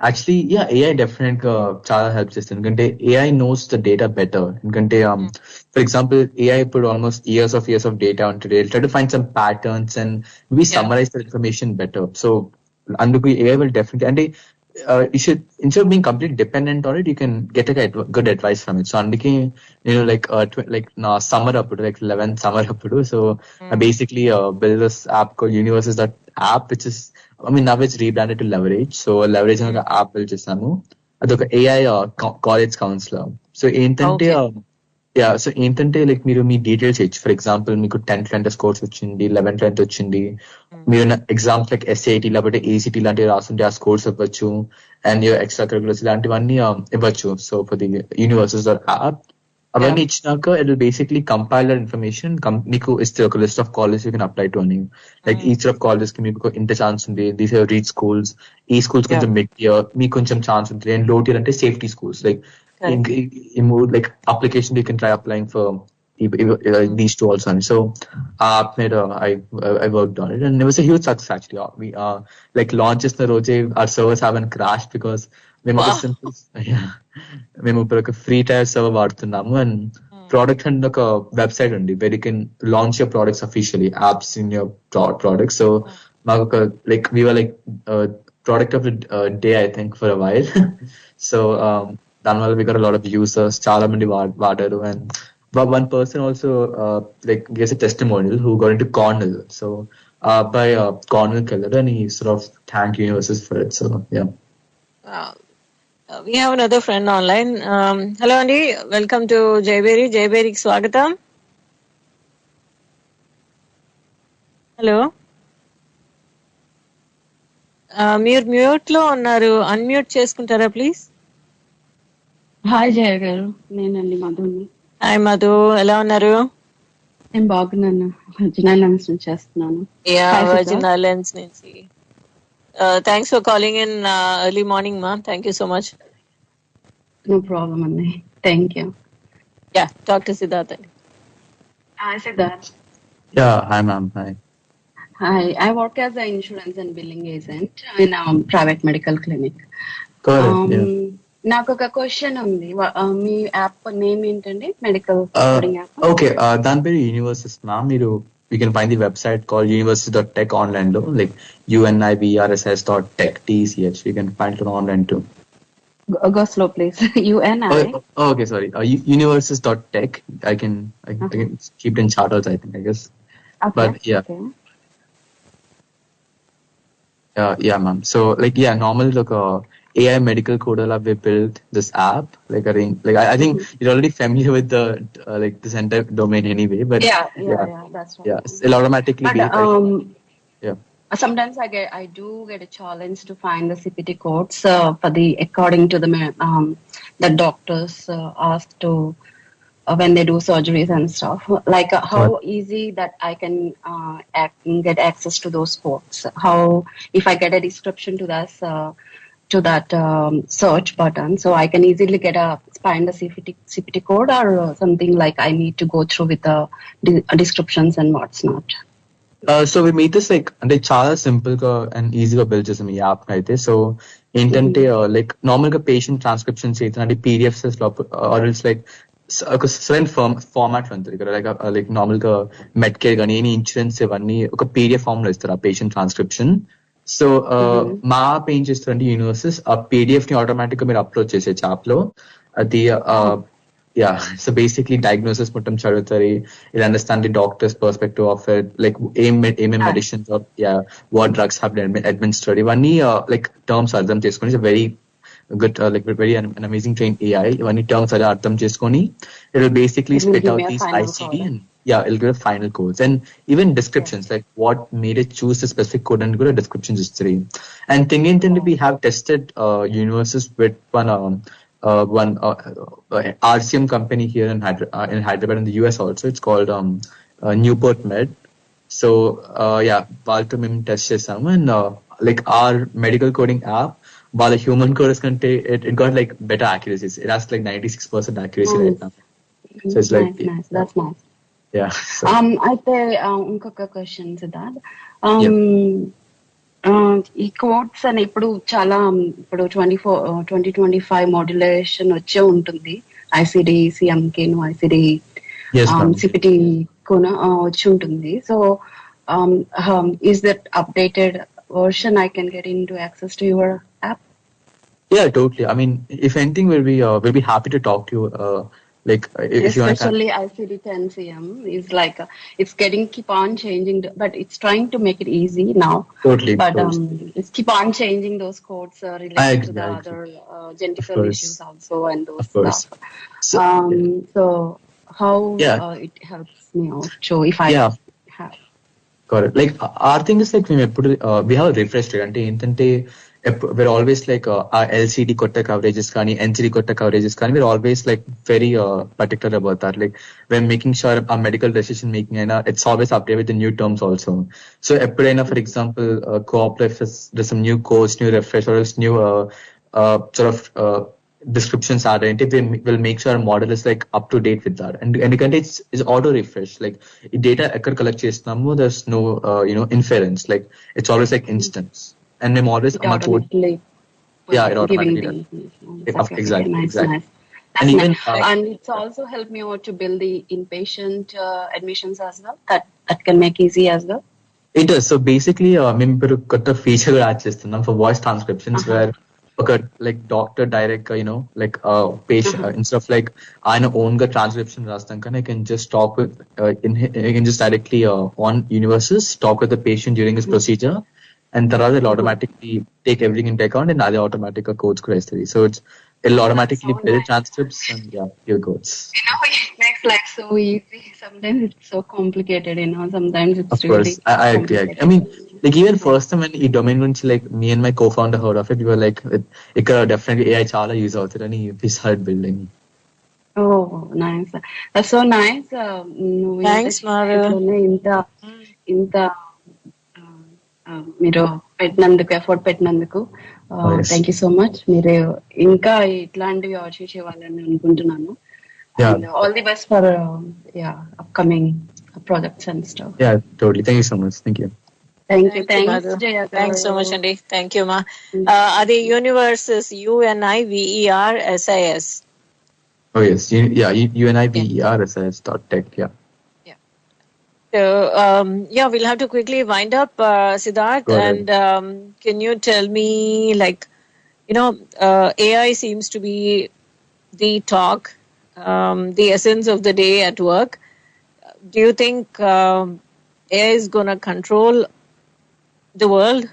actually, yeah, AI definitely చాలా help చేస్తుంది. ఎందుకంటే AI knows the data better. ఎందుకంటే for example, AI put almost years of data onto it. Try to find some patterns and we summarize the information better. So అందుకు AI will definitely, and you should, instead of being completely dependent on it, you can get a good advice from it. So అందుకే నేను like నా summer అప్పుడు like 11th summer అప్పుడు so I basically build this app called universes.app which is now it's rebranded to Leverage. So Leverage అనే app build చేశాను. అదొక AI college councillor. So ఏంటంటే so ఏంటంటే లైక్ మీరు మీ డీటెయిల్స్ ఇచ్చి ఫర్ ఎగ్జాంపుల్ మీకు 10th ఎంత స్కోర్స్ వచ్చింది, 11th వచ్చింది, మీరు ఎగ్జామ్స్ లైక్ SAT లేకపోతే ACT లాంటివి రాస్తుంటే ఆ స్కోర్స్ ఇవ్వచ్చు అండ్ ఎక్స్ట్రా కరికులర్స్ ఇలాంటివన్నీ ఇవ్వచ్చు. So for the universes app అవన్నీ ఇచ్చినాక it will basically compile that information మీకు ఇస్తే ఒక list of colleges you can apply to అని. లైక్ ఈచ్ ఆఫ్ కాలేజెస్ కి మీకు ఇంత ఛాన్స్ ఉంది, దీస్ ఆర్ రీచ్ స్కూల్స్, ఈ స్కూల్స్ కొంచెం మిడ్ టియర్ మీకు కొంచెం ఛాన్స్ ఉంటుంది, అండ్ లో టియర్ అంటే safety schools. Like like application you can try applying for these two also. So I worked on it and it was a huge success actually. We like launches the roje our servers haven't crashed because మేము ఒక simple మేము ఇప్పుడు ఒక free tyre server వాడుతున్నాము and product and ఒక website ఉంది where you can launch your products officially, apps in your products. So మాకు ఒక like we were like product of the day I think for a while. So దానివల్ల we got a lot of users, చాలా మంది వాడారు and one person also like gives a testimonial who got into Cornell. So by Cornell Keller and he sort of thanked universes for it. So yeah. We have another friend online. Hello Andy, welcome to Jayabheri. Jayabheri ki swagatam. Hello. మీరు mute లో ఉన్నారు, unmute చేసుకుంటారా please? Hi జయ గారు, నేనండి మధుని. Hi Madhu, ఎలా ఉన్నారు? నేను బాగున్నాను. వర్జిన్ ఐలాండ్స్ నుంచి చేస్తున్నాను. వర్జిన్ ఐలాండ్స్ నుంచి. Thanks for calling in early morning మా. Thank you so much. No problem అండి, thank you. Yeah, talk to Siddharth అండి. Hi Siddharth. Yeah, hi ma'am. Hi. Hi, I work as an insurance and billing agent in a private medical clinic. Correct. నాకు ఒక question ఉంది. మీ app name ఏంటండి? Medical coding app. Okay, దాని పేరు universes ma'am. మీరు you can find the website called university.tech online lo, like universs.tech, TECH. You can find it online too. Go slow, please. UNI. Okay, sorry. Universes.tech. I can keep it in charters, I think, I guess. Okay. But yeah. Okay. Yeah, ma'am. So like, yeah, normally like AI medical coder lab, we built this app. Like I think you're already familiar with the like this entire domain anyway. But Yeah, that's right. yeah, it'll automatically But be yeah. sometimes I do get a challenge to find the CPT codes for the according to the doctors ask to when they do surgeries and stuff. Like how easy that I can get access to those codes. How if I get a description to that search button, so I can easily find the CPT code, or something like I need to go through with the descriptions and what's not. So we made this like అంటే చాలా simple గా and ఈజీగా build చేసాం ఈ app అయితే. So ఏంటంటే like normal గా patient transcriptions అయితే పీడిఎఫ్స్ ఆర్ ఇట్స్ లైక్ ఒక సరైన ఫార్మాట్ లో ఉంటుంది కదా. లైక్ నార్మల్ గా మెడ్ కేర్ కానీ ఎనీ ఇన్సూరెన్స్ ఇవన్నీ ఒక పీడిఎఫ్ ఫామ్ లో ఇస్తారు ఆ పేషెంట్ ట్రాన్స్క్రిప్షన్. సో మా యాప్ ఏం చేస్తారంటే యూనివర్సెస్ ఆ పీడిఎఫ్ ని ఆటోమేటిక్ గా మీరు అప్లోడ్ చేసే యాప్ లో. అది so basically diagnosis మొత్తం చదువుతారు. It'll understand the doctor's perspective of it, like ఏమేం medicines or what drugs have been administered. ఇవన్నీ like terms అర్థం చేసుకొని it's a very good like very an amazing trained AI. ఇవన్నీ terms అలా అర్థం చేసుకొని it'll basically spit out these ICD and it'll give final codes and even descriptions like what made it choose a specific code and good descriptions history. And thing ఏంటంటే we have tested universes with one RCM company here in Hyderabad in the US also. It's called Newport Med. So వాళ్ళతో మేము test చేసాము and like our medical coding app, వాళ్ళ human coders కంటే it got like better accuracies. It has like 96% accuracy right now. So it's like nice. That's nice. Yeah. So. అయితే ఇంకొక question Siddharth. ఈ codes అని ఇప్పుడు 2025 మాడ్యులేషన్ వచ్చే ఉంటుంది. ఐసిడి సిఎంకే ఐసిడి సిపిటి కూడా వచ్చి ఉంటుంది. So is that updated version I can get into access to your app? Yeah, totally. I mean, if anything, we'll be happy to talk to you. Like if especially ICD-10-CM is like it's keep on changing, but it's trying to make it easy now. Totally. But it's keep on changing those codes related to the other genetical issues also and those stuff. So how it helps me out. So if I have. Correct. Like our thing is like we have a refresh rate. అంటే ఏంటంటే we're always like our LCD kotta coverages kani, NCD kotta coverages kani, we're always like very particular about that. Like we're making sure our medical decision making and it's always updated with the new terms also. So eppadaina for example co-op if there's some new codes, new refresh or else new sort of descriptions are there, we'll make sure our model is like up to date with that. And it's auto refresh. Like data ekkada collect chestunamo, there's no inference. Like it's always like instance. And I'm always it automatically exactly. Nice. And even and it's also helped me out to build the inpatient admissions as well. That can make easy as well. It does. So basically మేము ఇప్పుడు కొత్త feature కూడా add చేస్తున్నాం for voice transcriptions where ఒక like doctor direct like patient instead of like ఆయన own గా transcription రాస్తాం కానీ I can just talk with I can just directly on universes talk with the patient during his procedure. And తర్వాత it'll automatically take everything into account and other automatic codes కూడా ఇస్తుంది. So it'll automatically build transcripts and give codes. It makes life so easy. Sometimes it's so complicated, sometimes it's of course, really I agree. I mean, like even first time when ఈ domain గురించి like me and my co-founder heard of it, we were like ఇక్కడ definitely AI చాలా use అవుతుంది అని we started building. Oh, nice. That's so nice. Thanks, Maru. ఇంత మీరు effort పెట్టినందుకు thank you so much. మీరు ఇంకా ఇట్లాంటివి అచీవ్ చేయాలని అనుకుంటున్నాను. All the best for upcoming projects and stuff. Yeah, totally. Thank you so much. Thank you. Thanks Jaya. Thanks so much అండి. Thank you ma. అది universes UNIVERSIS. Oh yes, universs.tech. Yeah. So, yeah, we'll have to quickly wind up, Siddharth. Got it. And can you tell me, like, AI seems to be the talk, the essence of the day at work. Do you think AI is going to control the world?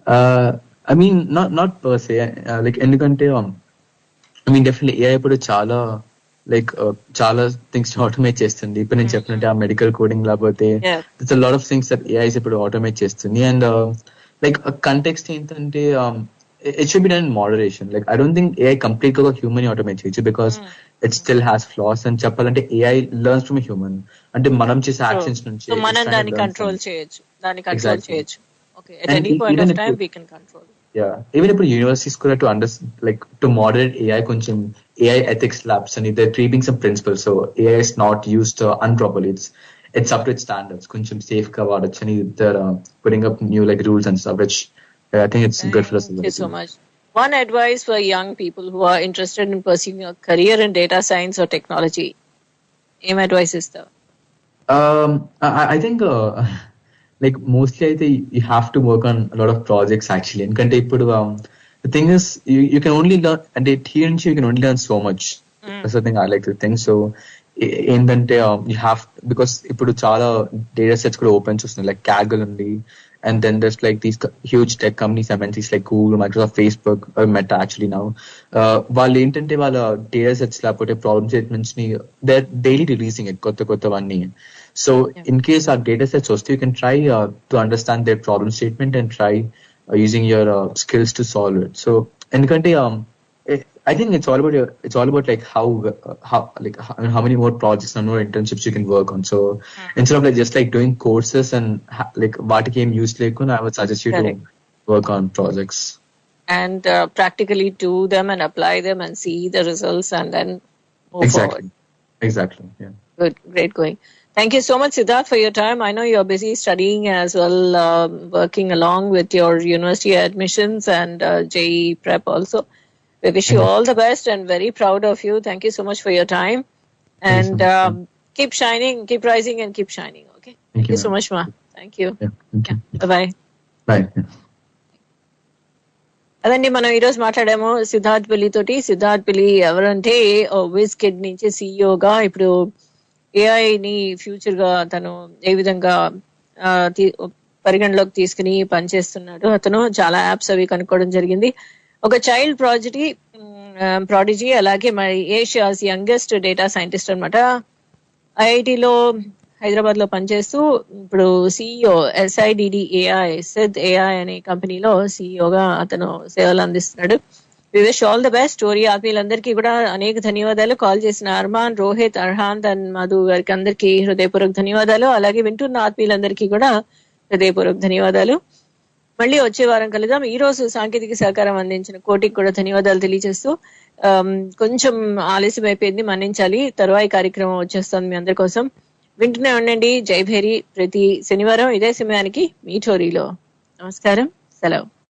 I mean, not per se. Like ఎందుకంటే I mean, definitely AI ఇప్పుడు చాలా like చాలా things automate చేస్తుంది. ఇప్పుడు నేను చెప్పినట్టు ఆ medical coding లేకపోతే Yeah. It's lot of things that AI ఇప్పుడు ఆటోమేట్ చేస్తుంది. అండ్ లైక్ కంటెక్స్ట్ ఏంటంటే it should be done in moderation. Like I don't think AI complete గా హ్యూమన్ ఆటోమేట్ చేయొచ్చు because it still has flaws. And చెప్పాలంటే AI learns from a human. అంటే మనం చేసే actions నుంచి So, మనం it's trying to దాన్ని learn కంట్రోల్ from- చేయొచ్చు. దాన్ని కంట్రోల్ Exactly. చేయొచ్చు. Okay. At And any point even of if time, you- we can control. Yeah, even if universities could have to like to moderate AI, కొంచెం AI ethics labs and they're creating some principles. So AI is not used improperly. It's up to its standards. కొంచెం safe గా వాడొచ్చు అని they're putting up new like rules and stuff, which I think it's good for us. Thank you so much. One advice for young people who are interested in pursuing a career in data science or technology. Aim advice is the. I think like mostly I think you have to work on a lot of projects actually. ఎందుకంటే ఇప్పుడు the thing is you can only learn and here and you can only learn so much. That's the thing I like to think. So ఏంటంటే you have because ఇప్పుడు చాలా data sets కూడా open చూస్తున్నాయి like Kaggle ఉంది. And then there's like these huge tech companies, MNCs like Google, Microsoft, Facebook, or Meta actually now. వాళ్ళు ఏంటంటే వాళ్ళ data sets లేకపోతే problem statements ని they're daily releasing it కొత్తవన్నీ. So in case our data sets వస్తే you can try to understand their problem statement and try using your skills to solve it. So ఎందుకంటే I think it's all about like how many more projects and more internships you can work on. So instead of like just like doing courses and like వాటికి ఏం use లేకుండా I would suggest you Correct. to work on projects And practically do them and apply them and see the results and then move forward. Exactly. Yeah. Good, great going. Thank you so much, Siddharth, for your time. I know you're busy studying as well, working along with your university admissions and JEE prep also. We wish you all the best and very proud of you. Thank you so much for your time. And keep shining, keep rising and keep shining. Okay. Thank you so much, Ma. Thank you. Yeah. Thank you. Bye-bye. Bye. అదండి మనం ఈరోజు మాట్లాడాము సిద్ధార్థ్ పిల్లి తోటి. సిద్ధార్థ్ పిల్లి ఎవరంటే విజ్ kid నుంచి సిఇఓగా ఇప్పుడు ఏఐని ఫ్యూచర్ గా తను ఏ విధంగా పరిగణలోకి తీసుకుని పనిచేస్తున్నాడు. అతను చాలా యాప్స్ అవి కనుక్కోవడం జరిగింది. ఒక చైల్డ్ ప్రాడిజీ అలాగే మరి ఏషియాస్ యంగెస్ట్ డేటా సైంటిస్ట్ అనమాట. ఐఐటిలో హైదరాబాద్ లో పనిచేస్తూ ఇప్పుడు సిఇఓ SIDDAI సిద్ AI అనే కంపెనీలో సిఇఓగా అతను సేవలు అందిస్తున్నాడు. We wish all the best. Story ఆత్మీయులందరికీ కూడా అనేక ధన్యవాదాలు. కాల్ చేసిన అర్మాన్, రోహిత్, అర్హాంత్ అండ్ మధు గారికి అందరికీ హృదయపూర్వక ధన్యవాదాలు. అలాగే వింటున్న ఆత్మీయులందరికీ కూడా హృదయపూర్వక ధన్యవాదాలు. మళ్ళీ వచ్చే వారం కలుద్దాం. ఈ రోజు సాంకేతిక సహకారం అందించిన కోటికి కూడా ధన్యవాదాలు తెలియజేస్తూ కొంచెం ఆలస్యం అయిపోయింది, మన్నించాలి. తరువాయి కార్యక్రమం వచ్చేస్తుంది మీ అందరి కోసం. వింటూనే ఉండండి జయభేరి ప్రతి శనివారం ఇదే సమయానికి మీ టోరీలో. నమస్కారం, సెలవు.